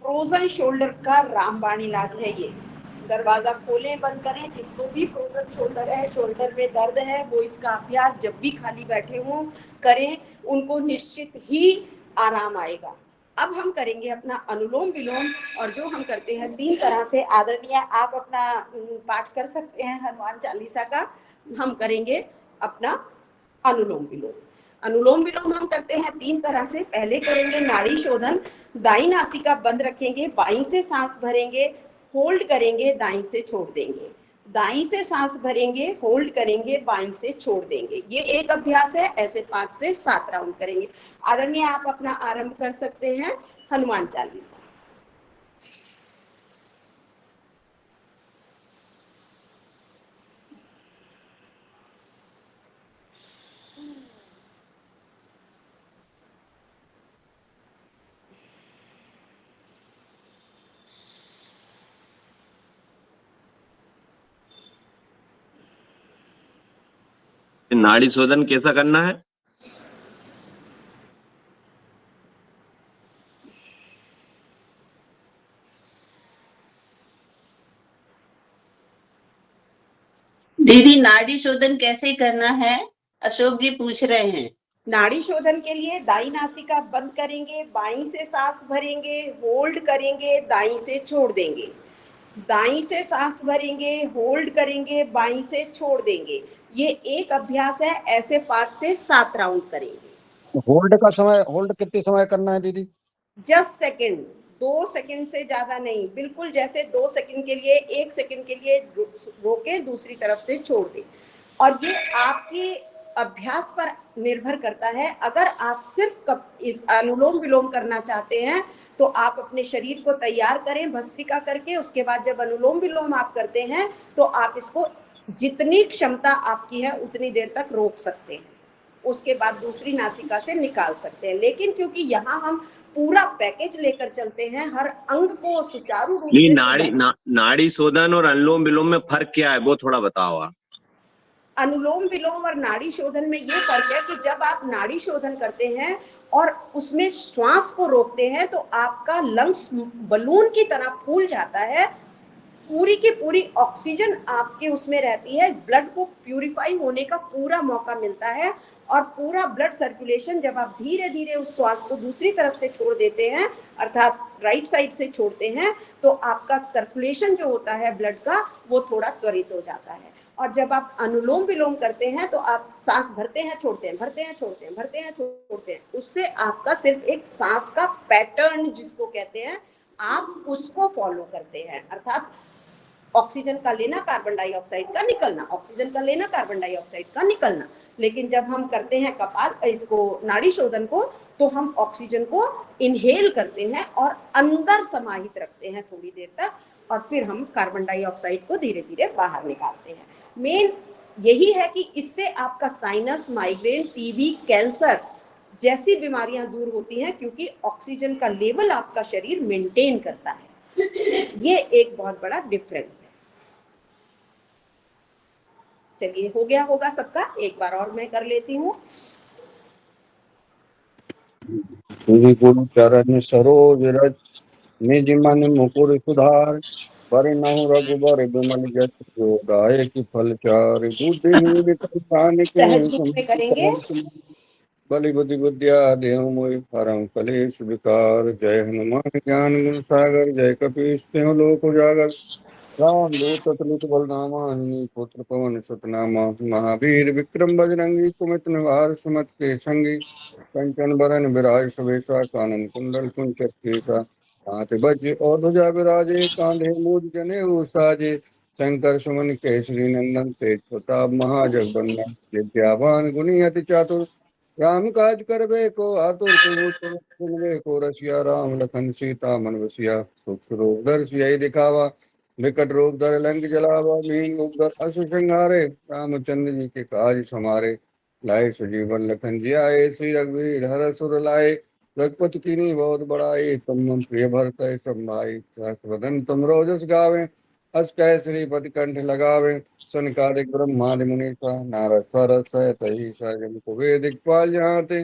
फ्रोजन शोल्डर का रामबाण इलाज है ये। दरवाजा खोलें, बंद करें। जिनको भी फ्रोजन शोल्डर है, शोल्डर में दर्द है, वो इसका अभ्यास जब भी खाली बैठे हों करें, उनको निश्चित ही आराम आएगा। अब हम करेंगे अपना अनुलोम विलोम, और जो हम करते हैं 3 तरह से। आदरणीय, आप अपना पाठ कर सकते हैं हनुमान चालीसा का। हम करेंगे अपना अनुलोम विलोम। अनुलोम विलोम हम करते हैं 3 तरह से। पहले करेंगे नाड़ी शोधन। दाईं नासिका बंद रखेंगे, बाईं से सांस भरेंगे, होल्ड करेंगे, दाईं से छोड़ देंगे। दाईं से सांस भरेंगे, होल्ड करेंगे, बाईं से छोड़ देंगे। ये एक अभ्यास है। ऐसे 5 से 7 राउंड करेंगे। आदरणीय, आप अपना आरंभ कर सकते हैं हनुमान चालीसा। नाड़ी शोधन कैसा करना है? दीदी नाड़ी शोधन कैसे करना है? अशोक जी पूछ रहे हैं। नाड़ी शोधन के लिए दाईं नासिका बंद करेंगे, बाईं से सांस भरेंगे, होल्ड करेंगे, दाईं से छोड़ देंगे। दाईं से सांस भरेंगे, होल्ड करेंगे, बाईं से छोड़ देंगे। ये एक अभ्यास है। ऐसे 5 से 7 राउंड करेंगे। होल्ड का समय, होल्ड कितने समय करना है दीदी? जस्ट सेकंड, 2 सेकंड से ज्यादा नहीं। बिल्कुल जैसे 2 सेकंड के लिए, 1 सेकंड के लिए रोके, दूसरी तरफ से छोड़ दें। और ये आपके अभ्यास पर निर्भर करता है। अगर आप सिर्फ इस अनुलोम विलोम करना चाहते हैं तो आप अपने शरीर को तैयार करें भस्त्रिका करके। उसके बाद जब अनुलोम विलोम आप करते हैं तो आप इसको जितनी क्षमता आपकी है उतनी देर तक रोक सकते हैं। उसके बाद दूसरी नासिका से निकाल सकते हैं। लेकिन क्योंकि यहाँ हम पूरा पैकेज लेकर चलते हैं, हर अंग को सुचारू रूप नहीं, से नाड़ी शोधन और अनुलोम विलोम में फर्क क्या है वो थोड़ा बताओ आप। अनुलोम विलोम और नाड़ी शोधन में ये फर्क है कि जब आप नाड़ी शोधन करते हैं और उसमें श्वास को रोकते हैं तो आपका लंग्स बलून की तरह फूल जाता है, पूरी की पूरी ऑक्सीजन आपके उसमें रहती है, ब्लड को प्यूरिफाई होने का पूरा मौका मिलता है और पूरा ब्लड सर्कुलेशन जब आप धीरे धीरे उस श्वास को दूसरी तरफ से छोड़ देते हैं, अर्थात राइट साइड से छोड़ते हैं, तो आपका सर्कुलेशन जो होता है ब्लड का वो थोड़ा त्वरित हो जाता है। और जब आप अनुलोम विलोम करते हैं तो आप सांस भरते हैं छोड़ते हैं, भरते हैं छोड़ते हैं, भरते हैं छोड़ते हैं, उससे आपका सिर्फ एक सांस का पैटर्न जिसको कहते हैं आप उसको फॉलो करते हैं, अर्थात ऑक्सीजन का लेना, कार्बन डाइऑक्साइड का निकलना, ऑक्सीजन का लेना, कार्बन डाइऑक्साइड का निकलना। लेकिन जब हम करते हैं कपाल इसको नाड़ी शोधन को, तो हम ऑक्सीजन को इनहेल करते हैं और अंदर समाहित रखते हैं थोड़ी देर तक, और फिर हम कार्बन डाइऑक्साइड को धीरे धीरे बाहर निकालते हैं। मेन यही है कि इससे आपका साइनस, माइग्रेन, टीबी, कैंसर जैसी बीमारियां दूर होती हैं, क्योंकि ऑक्सीजन का लेवल आपका शरीर मेंटेन करता है। ये एक बहुत बड़ा डिफरेंस है। चलिए, हो गया होगा सबका, एक बार और मैं कर लेती हूँ। चरण सरोज रज निज मन मुकुर सुधार, परिणहु रघुबर बिमल जस जो गाय की फल चार, बुद्धिहीन विकल प्राण के सहज रूप में करेंगे। बलि बुद्धि विद्या देहु मोहि परम कलेश विकार, जय हनुमान ज्ञान गुण सागर, जय कपीस तिहुँ लोक उजागर, राम दूत अतुलित बलधामा, अन्नी पुत्र पवन सुत नामा, महावीर विक्रम बजरंगी, कुमति निवार सुमति के संगी, कंचन बरन विराज सुबेसा, कानन कुंडल कुंचन केसा, हाथ वज्र और ध्वजा विराजे, कांधे मूज जनेऊ साजे, शंकर सुमन केसरी नंदन, तेज प्रताप महाजगवंदन, विद्यावान गुणी अति चातुर, राम काज करबे को आतुर, प्रभु सुनबे को रसिया, राम लखन सीता मन बसिया, सुख रोग दर्श यही दिखावा, विकट रूप धर लंक जलावा, भीम रूप धर असुर संहारे, रामचंद्र जी के काज समारे, लाए सजीवन लखन जियाए, श्री रघुवीर हर सुर लाए, रघुपति कीन्ही बहुत बड़ाई, तुम मम प्रिय भरतहि संभाई, सहस्र तुम रोजस गावे, अस कह श्रीपति कंठ लगावे, सनकादिक ब्रह्मादि मुनीसा, नारद सारद सहित अहिसा, जम कुबेर दिक्पाल जहाते,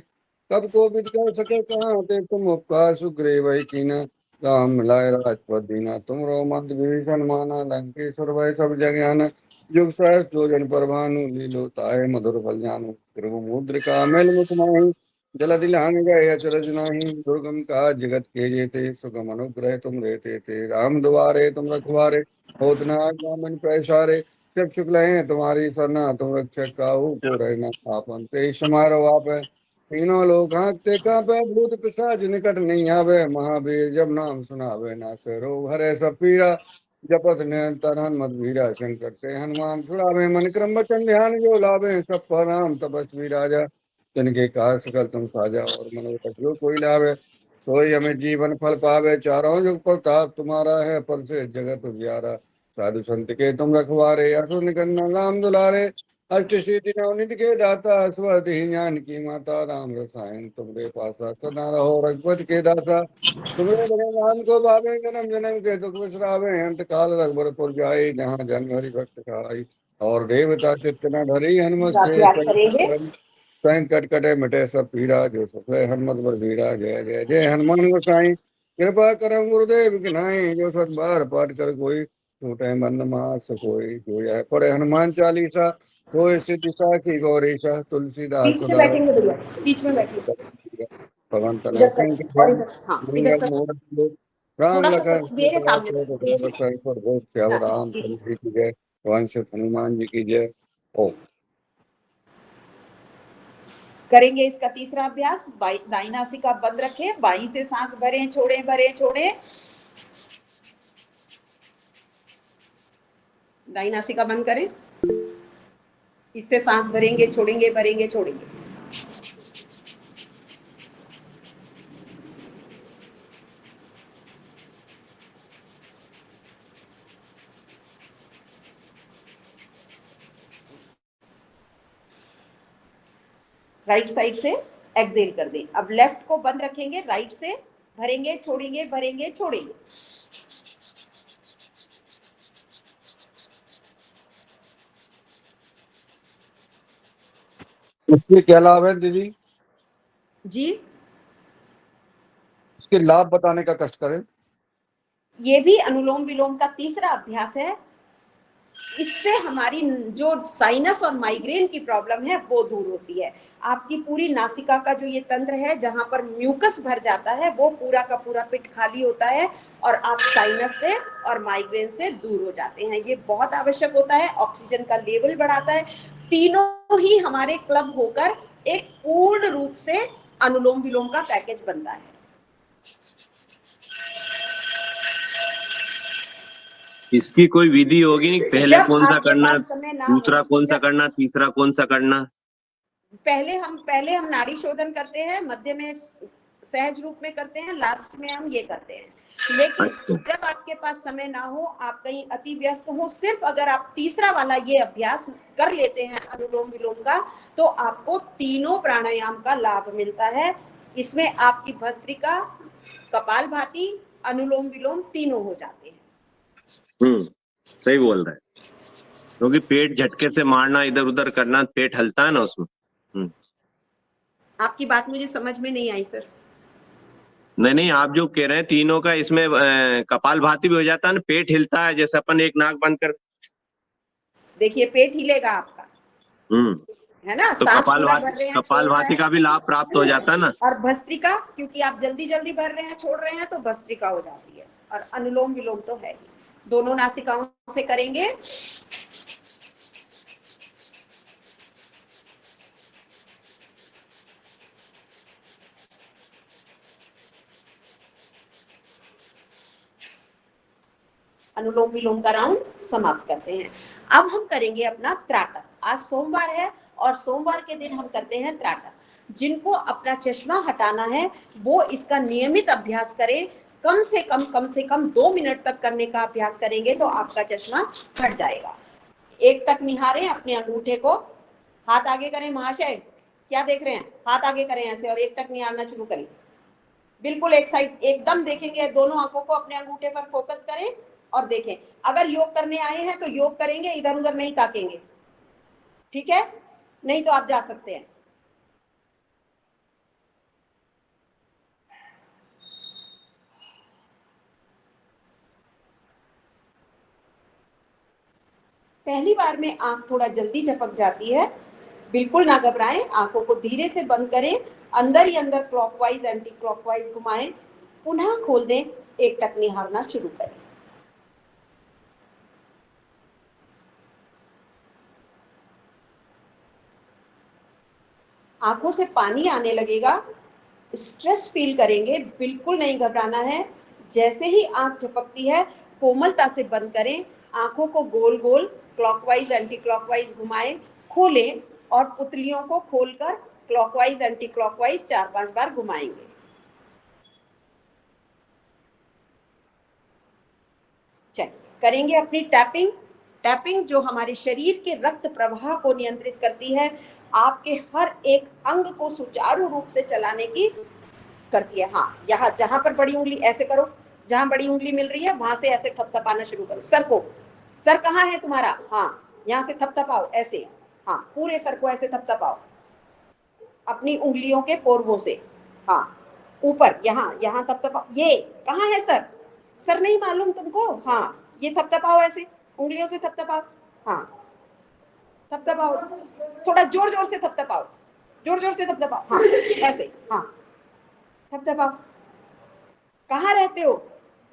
कब को विद कर सके कहाते, तुम उपकार सुग्रीव कीना, राम मिलाए राजपद दीना, तुम रो मत विभीषण माना, लंकेश्वर भय सब जग आना, जुग सहस जो जन पर भानु, लीलो ताहि मधुर फल जानू, त्रिभुमुद्रिका मेल मुख माहि, जलधि लांघ गए अचरज नाही, दुर्गम काज जगत के जेते, सुगम अनुग्रह तुम रहते थे, राम दुआरे तुम रखवारे, होत न आज्ञा मन पैसारे, जब शुक्ल हैं तुम्हारी सरना, तुम रक्षक काहू को रहना आपन, ते समारो आप तीनों लोग हाँकते कांपे, भूत पिशाच निकट नहीं आवे, महावीर जब नाम सुनावे, नासे रोग हरे सब पीरा, जपत निरंतर हनुमत वीरा, शंकर से हनुमान छुड़ावे, मन क्रम वचन ध्यान जो लावे, सब पर राम तपस्वी राजा, तिनके काज सकल तुम साजा, और मनोरथ जो कोई लावे, सोई हमें जीवन फल पावे, चारों जुग प्रताप तुम्हारा है, पर से जगत उजियारा, साधु संत के तुम रखवारे, असुर निकंदन राम दुलारे, अष्ट सिद्धि नवनिधि के दाता, स्वर दीन ज्ञान की माता, राम रसायन तुमरे पासा, सदा रहो रघुपति के दासा, तुम्हें बड़े राम को भावे, जन्म जन्म के दुख बिसरावे, अंत काल रघुबरपुर जाई, जहाँ जन्म हरि भक्त खाई, और देवता चित्त न धरी, हनुमत से याद करेंगे। संकट कटे मिटे सब पीड़ा, जो सफल हनुमत बल बीरा, जय जय जय हनुमान गोसाई, कृपा करम गुरुदेव की नाई, जो सत बार पाठ कर कोई, छूटे मन मास कोई, जो यह पढ़े हनुमान चालीसा, कोई सिद्धि साखी गौरीशा, तुलसीदास बीच में सदा बैठेंगे भैया, बीच में बैठिए, पवन तना इधर साइड और संकट, इधर, हाँ इधर मंगल सब मूर्त राम थोड़ा सा लखन मेरे सीता सामने सहित बीच में। पर भूत श्याम हाँ, राम चंद्र जी की जय, वंश हनुमान जी की जय। ओम। करेंगे इसका तीसरा अभ्यास। दाई नासिका बंद रखें, बाई से सांस भरें छोड़ें, भरें छोड़ें, दाई नासिका बंद करें, इससे सांस भरेंगे छोड़ेंगे, भरेंगे छोड़ेंगे। राइट साइड से एक्सेल कर दें। अब लेफ्ट को बंद रखेंगे, राइट से भरेंगे, छोड़ेंगे, भरेंगे, छोड़ेंगे। इसके क्या लाभ है दीदी? जी, इसके लाभ बताने का कष्ट करें। ये भी अनुलोम विलोम का तीसरा अभ्यास है। इससे हमारी जो साइनस और माइग्रेन की प्रॉब्लम है वो दूर होती है। आपकी पूरी नासिका का जो ये तंत्र है जहां पर म्यूकस भर जाता है वो पूरा का पूरा पिट खाली होता है और आप साइनस से और माइग्रेन से दूर हो जाते हैं। ये बहुत आवश्यक होता है, ऑक्सीजन का लेवल बढ़ाता है। तीनों ही हमारे क्लब होकर एक पूर्ण रूप से अनुलोम विलोम का पैकेज बनता है। इसकी कोई विधि होगी नहीं? पहले जब कौन सा आपके करना, पास समय ना दूसरा हो, कौन सा करना, तीसरा कौन सा करना? पहले हम नाड़ी शोधन करते हैं, मध्य में सहज रूप में करते हैं, लास्ट में हम ये करते हैं। लेकिन अच्छा। जब आपके पास समय ना हो, आप कहीं अति व्यस्त हो, सिर्फ अगर आप तीसरा वाला ये अभ्यास कर लेते हैं अनुलोम विलोम का, तो आपको तीनों प्राणायाम का लाभ मिलता है। इसमें आपकी भस्त्रिका, कपालभाति, अनुलोम विलोम तीनों हो जाते हैं। सही बोल रहे हैं, क्योंकि पेट झटके से मारना, इधर उधर करना, पेट हलता है ना उसमें। आपकी बात मुझे समझ में नहीं आई सर। नहीं नहीं, आप जो कह रहे हैं तीनों का, इसमें कपालभाति भी हो जाता है ना, पेट हिलता है, जैसे अपन एक नाक बंद कर। देखिए पेट हिलेगा आपका, है ना, तो सांस पूरा भर रहे हैं, छोड़ रहे कपालभाति का हैं। भी लाभ प्राप्त हो जाता है ना। और भस्त्रिका, क्योंकि आप जल्दी जल्दी भर रहे हैं, छोड़ रहे हैं, तो भस्त्रिका हो जाती है। और अनुलोम विलोम तो है ही, दोनों नासिकाओं से करेंगे। अनुलोम विलोम का राउंड समाप्त करते हैं। अब हम करेंगे अपना त्राटक। आज सोमवार है और सोमवार के दिन हम करते हैं त्राटक। जिनको अपना चश्मा हटाना है वो इसका नियमित अभ्यास करें। कम से कम 2 मिनट तक करने का अभ्यास करेंगे तो आपका चश्मा हट जाएगा। एक टक निहारें अपने अंगूठे को, हाथ आगे करें। महाशय क्या देख रहे हैं? हाथ आगे करें ऐसे और एक टक निहारना शुरू करें। बिल्कुल एक साइड एकदम देखेंगे, दोनों आंखों को अपने अंगूठे पर फोकस करें और देखें। अगर योग करने आए हैं तो योग करेंगे, इधर उधर नहीं ताकेंगे, ठीक है? नहीं तो आप जा सकते हैं। पहली बार में आंख थोड़ा जल्दी झपक जाती है, बिल्कुल ना घबराएं। आंखों को धीरे से बंद करें, अंदर ही अंदर क्लॉकवाइज एंटी क्लॉकवाइज घुमाएं, पुनः खोल दें, एक टक निहारना शुरू करें। आंखों से पानी आने लगेगा, स्ट्रेस फील करेंगे, बिल्कुल नहीं घबराना है। जैसे ही आंख झपकती है कोमलता से बंद करें, आंखों को गोल गोल क्लॉकवाइज एंटी क्लॉकवाइज घुमाएं, खोलें और पुतलियों को खोलकर क्लॉकवाइज एंटी क्लॉकवाइज 4-5 बार घुमाएंगे। चलिए करेंगे अपनी टैपिंग। टैपिंग जो हमारे शरीर के रक्त प्रवाह को नियंत्रित करती है, आपके हर एक अंग को सुचारू रूप से चलाने की करती है। हाँ, यहाँ जहां पर बड़ी उंगली ऐसे करो, जहां बड़ी उंगली मिल रही है वहां से ऐसे थपथपाना शुरू करो। सर को, सर कहाँ है तुम्हारा? हाँ, यहाँ से थपथपाओ ऐसे। हाँ, पूरे सर को ऐसे थपथपाओ अपनी उंगलियों के पोरवों से। हाँ, ऊपर यहाँ यहाँ थपथपाओ। ये कहाँ है सर? सर नहीं मालूम तुमको? हाँ, ये थपथपाओ ऐसे, उंगलियों से थपथपाओ। हाँ, थपथपाओ, थोड़ा जोर जोर से थपथपाओ, जोर जोर से थपथपाओ। हाँ, ऐसे। हाँ, थपथपाओ। कहाँ रहते हो?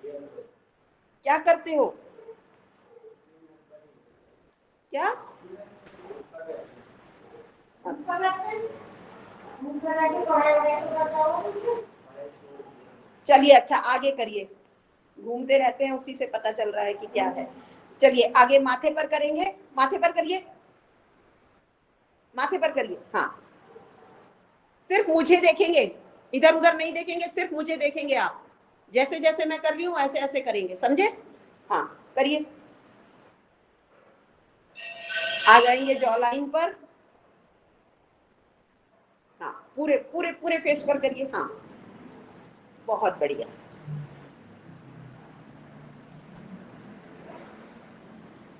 क्या करते हो? क्या? चलिए अच्छा आगे करिए, घूमते रहते हैं उसी से पता चल रहा है कि क्या है। चलिए आगे माथे पर करेंगे, माथे पर करिए, माथे पर करिए। हाँ, सिर्फ मुझे देखेंगे, इधर उधर नहीं देखेंगे, सिर्फ मुझे देखेंगे आप। जैसे जैसे मैं कर रही हूँ ऐसे ऐसे करेंगे, समझे? हाँ, करिए। आ जाएंगे जॉ लाइन पर। पूरे पूरे पूरे फेस पर करिए। हाँ, बहुत बढ़िया।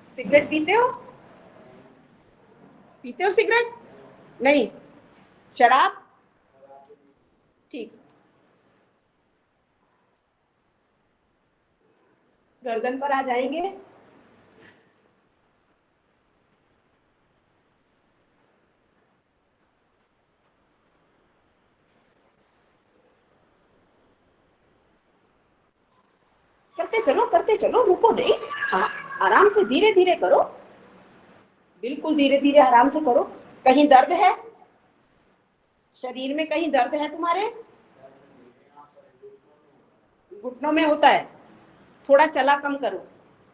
सिगरेट पीते हो? पीते हो सिगरेट? नहीं। शराब? ठीक। गर्दन पर आ जाएंगे। करते चलो, रुको नहीं। हाँ, आराम से धीरे धीरे करो, बिल्कुल धीरे धीरे आराम से करो। कहीं दर्द है? शरीर में कहीं दर्द है तुम्हारे? घुटनों में होता है? थोड़ा चला कम करो।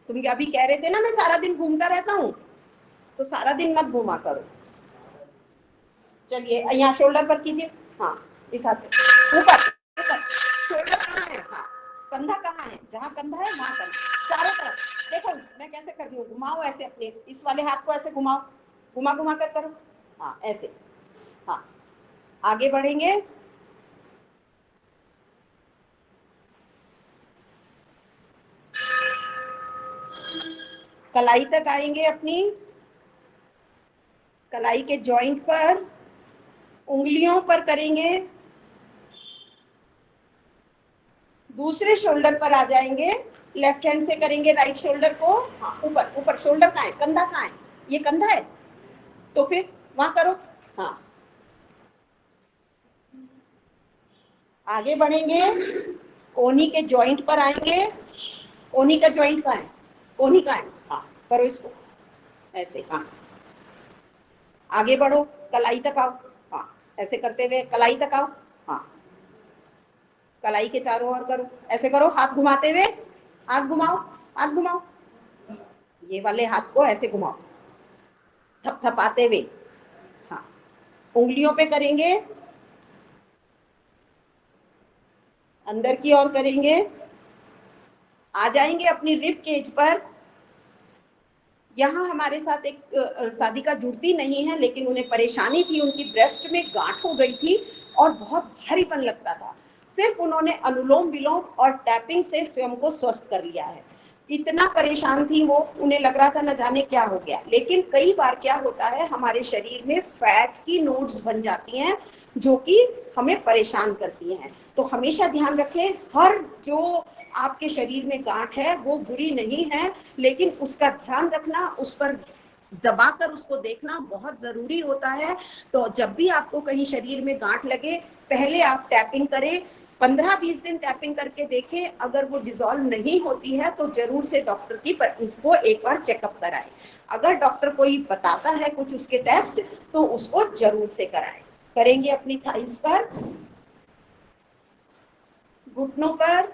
तुम अभी कह रहे थे ना मैं सारा दिन घूमता रहता हूँ, तो सारा दिन मत घूमा करो। चलिए यहाँ शोल्डर पर कीजिए। हाँ, इस हाथ से ऊपर ऊपर। शोल्डर कहाँ है? हाँ, कंधा कहाँ है? जहाँ कंधा है वहाँ कंधा, चारों तरफ। देखो मैं कैसे कर रही हूँ, घुमाओ ऐसे, अपने इस वाले हाथ को ऐसे घुमाओ, घुमा घुमा कर करो। हाँ ऐसे। हाँ, आगे बढ़ेंगे। कलाई तक आएंगे, अपनी कलाई के जॉइंट पर, उंगलियों पर करेंगे। दूसरे शोल्डर पर आ जाएंगे, लेफ्ट हैंड से करेंगे राइट शोल्डर को। हाँ, ऊपर ऊपर। शोल्डर कहाँ है? कंधा कहाँ है? ये कंधा है, तो फिर वहां करो। हाँ, आगे बढ़ेंगे, कोहनी के जॉइंट पर आएंगे। कोहनी का जॉइंट कहाँ है? कोहनी कहाँ है? हाँ, करो इसको ऐसे। हाँ, आगे बढ़ो, कलाई तक आओ। हाँ, ऐसे करते हुए कलाई तक आओ। हाँ, कलाई के चारों ओर करो, ऐसे करो, हाथ घुमाते हुए। हाथ घुमाओ, हाथ घुमाओ, ये वाले हाथ को ऐसे घुमाओ, थपथपाते हुए। हाँ, उंगलियों पे करेंगे, अंदर की ओर करेंगे। आ जाएंगे अपनी रिब केज पर। यहाँ हमारे साथ एक साधिका जुड़ती नहीं है, लेकिन उन्हें परेशानी थी, उनकी ब्रेस्ट में गांठ हो गई थी और बहुत भारीपन लगता था। सिर्फ उन्होंने अनुलोम विलोम और टैपिंग से स्वयं को स्वस्थ कर लिया है। इतना परेशान थी वो, उन्हें लग रहा था न जाने क्या हो गया। लेकिन कई बार क्या होता है, हमारे शरीर में फैट की नोड्स बन जाती हैं जो कि हमें परेशान करती हैं। तो हमेशा ध्यान रखें, हर जो आपके शरीर में गांठ है वो बुरी नहीं है, लेकिन उसका ध्यान रखना, उस पर दबाकर उसको देखना बहुत जरूरी होता है। तो जब भी आपको कहीं शरीर में गांठ लगे, पहले आप टैपिंग करें, 15-20 दिन टैपिंग करके देखें। अगर वो डिसॉल्व नहीं होती है तो जरूर से डॉक्टर की उसको एक बार चेकअप कराएं। अगर डॉक्टर कोई बताता है कुछ उसके टेस्ट, तो उसको जरूर से कराएं। करेंगे अपनी थाइस पर, घुटनों पर,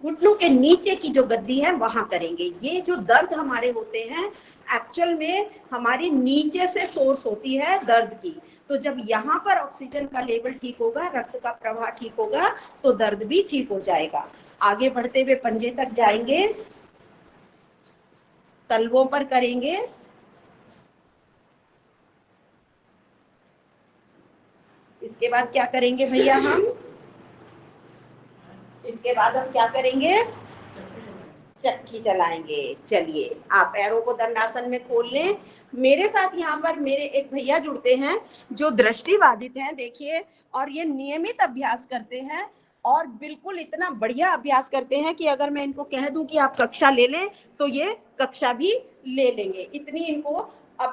घुटनों के नीचे की जो गद्दी है वहां करेंगे। ये जो दर्द हमारे होते हैं, एक्चुअल में हमारी नीचे से सोर्स होती है दर्द की। तो जब यहाँ पर ऑक्सीजन का लेवल ठीक होगा, रक्त का प्रवाह ठीक होगा, तो दर्द भी ठीक हो जाएगा। आगे बढ़ते हुए पंजे तक जाएंगे, तलवों पर करेंगे। इसके बाद क्या करेंगे भैया हम? इसके बाद हम क्या करेंगे? चक्की चलाएंगे। चलिए, आप पैरों को दंडासन में खोल लें। मेरे साथ यहाँ पर मेरे एक भैया जुड़ते हैं जो दृष्टिबाधित हैं, देखिए, और ये नियमित अभ्यास करते हैं और बिल्कुल इतना बढ़िया अभ्यास करते हैं कि अगर मैं इनको कह दूं कि आप कक्षा ले लें तो ये कक्षा भी ले लेंगे। इतनी इनको अब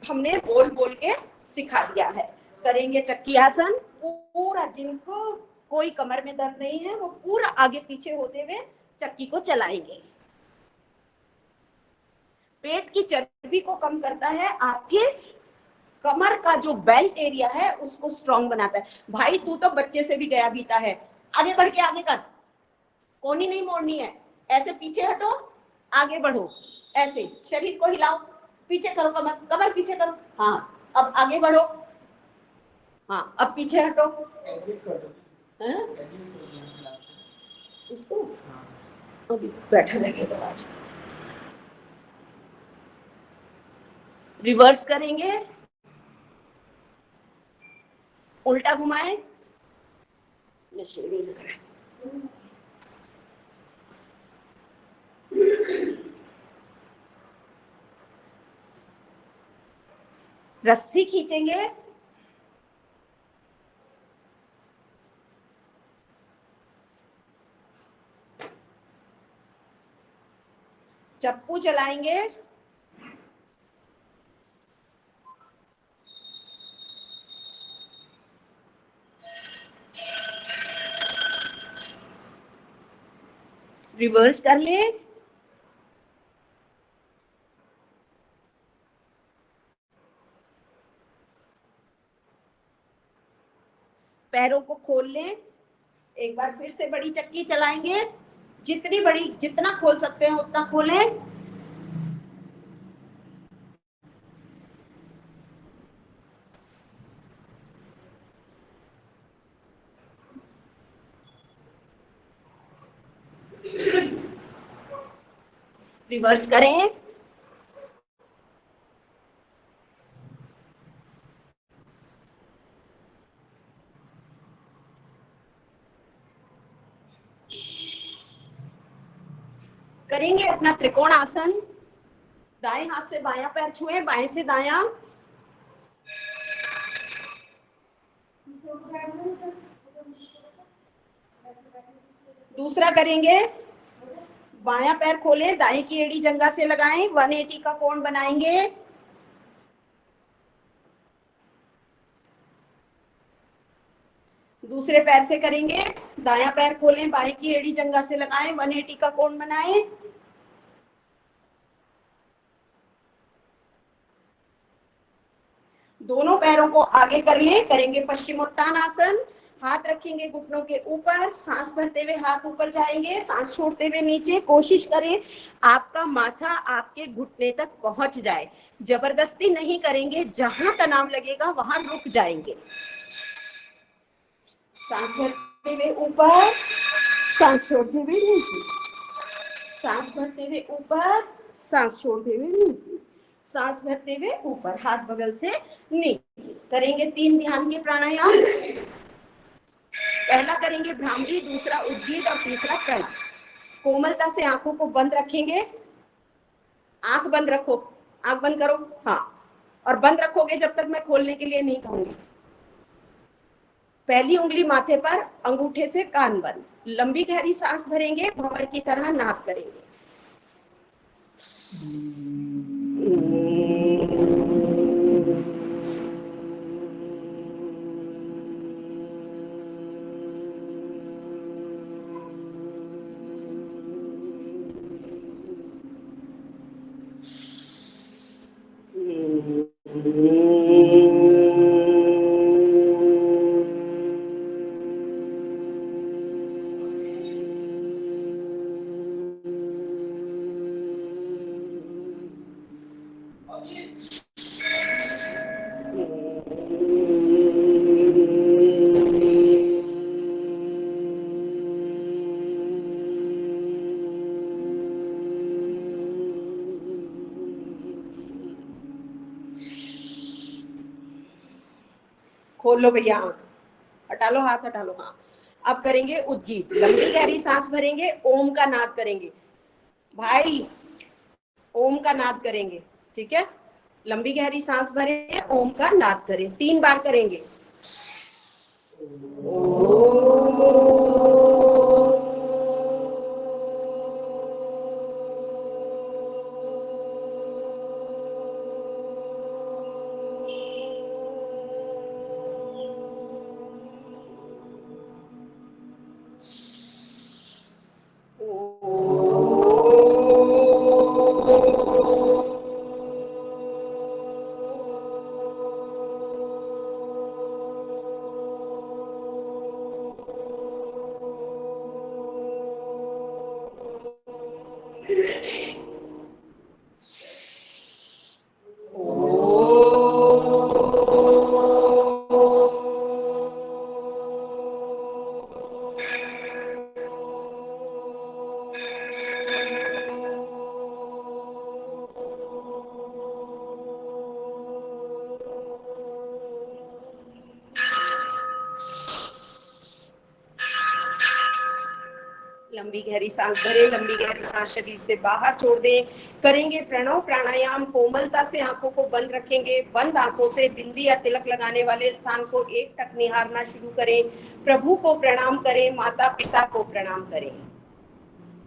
हमने बोल बोल के सिखा दिया है। करेंगे चक्की आसन पूरा। जिनको कोई कमर में दर्द नहीं है वो पूरा आगे पीछे होते हुए चक्की को चलाएंगे। पेट की चर्बी को कम करता है, आपके कमर का जो बेल्ट एरिया है उसको स्ट्रॉन्ग बनाता है। भाई तू तो बच्चे से भी गया बीता है, आगे बढ़ के आगे कर, कोनी नहीं मोड़नी है, ऐसे पीछे हटो, आगे बढ़ो, ऐसे शरीर को हिलाओ, पीछे करो, कमर कमर पीछे करो। हाँ, अब आगे बढ़ो। हाँ, अब पीछे हटो। इसको अभी बैठा लगेगा आज। रिवर्स करेंगे, उल्टा घुमाए, नशेड़ी लग रहा है। रस्सी खींचेंगे, चप्पू चलाएंगे, रिवर्स कर ले, पैरों को खोल लें, एक बार फिर से बड़ी चक्की चलाएंगे, जितनी बड़ी, जितना खोल सकते हैं उतना खोलें, रिवर्स करें, करेंगे अपना त्रिकोण आसन। दाएं हाथ से बायां पैर छुए, बाएं से दायां, दूसरा करेंगे, बायां पैर खोलें, दाएं की एड़ी जंघा से लगाएं, 180 का कोण बनाएंगे, दूसरे पैर से करेंगे, दायां पैर खोलें, बाएं की एड़ी जंघा से लगाएं, 180 का कोण बनाएं, दोनों पैरों को आगे कर लें, करेंगे पश्चिमोत्तानासन, हाथ रखेंगे घुटनों के ऊपर, सांस भरते हुए हाथ ऊपर जाएंगे, सांस छोड़ते हुए नीचे, कोशिश करें आपका माथा आपके घुटने तक पहुंच जाए, जबरदस्ती नहीं करेंगे, जहां तनाव लगेगा वहां रुक जाएंगे, सांस भरते हुए ऊपर, सांस छोड़ते हुए नीचे, सांस भरते हुए ऊपर, सांस छोड़ते हुए नीचे, सांस भरते हुए ऊपर, हाथ बगल से नीचे, करेंगे 3 ध्यान के प्राणायाम। पहला करेंगे भ्रामरी, दूसरा उद्गीत और तीसरा प्रणव। कोमलता से आंखों को बंद रखेंगे, आंख बंद रखो, आंख बंद करो, हाँ, और बंद रखोगे जब तक मैं खोलने के लिए नहीं कहूंगी। पहली उंगली माथे पर, अंगूठे से कान बंद, लंबी गहरी सांस भरेंगे, भंवर की तरह नाक करेंगे। खोल लो भैया आंख, हटा लो हाथ, हटा लो, हाँ। अब करेंगे उद्गीत, लंबी गहरी सांस भरेंगे, ओम का नाद करेंगे भाई, ओम का नाद करेंगे, ठीक है, लंबी गहरी सांस भरें, ओम का नाद करें, 3 बार करेंगे। लंबी गहरी सांस भरें, लंबी गहरी सांस शरीर से बाहर छोड़ दें। करेंगे प्रणव प्राणायाम। कोमलता से आंखों को बंद रखेंगे। बंद आंखों से बिंदी या तिलक लगाने वाले स्थान को एक टक निहारना शुरू करें। प्रभु को प्रणाम करें, माता पिता को प्रणाम करें।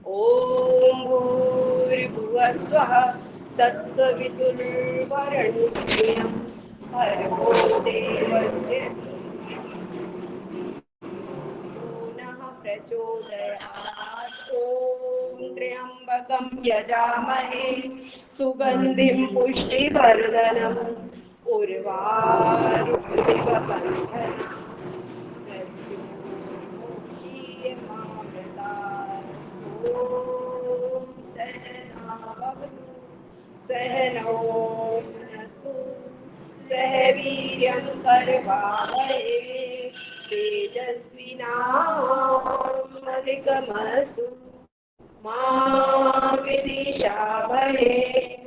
ओम भूर्भुवः स्वः तत्सवितुर्वरेण्यं भर्गो देवस्य प्रचोदयात्। ॐ त्र्यम्बकं यजामहे सुगन्धिं पुष्टिवर्धनम् उर्वारुकमिव बन्धनान् मृत्युर्मुक्षीयमामृतात्। ॐ सहना भवतु सहनौ भुनक्तु सह वीर्यं करवावहै तेजस्विनावधीतमस्तु मा विद्विषावहै।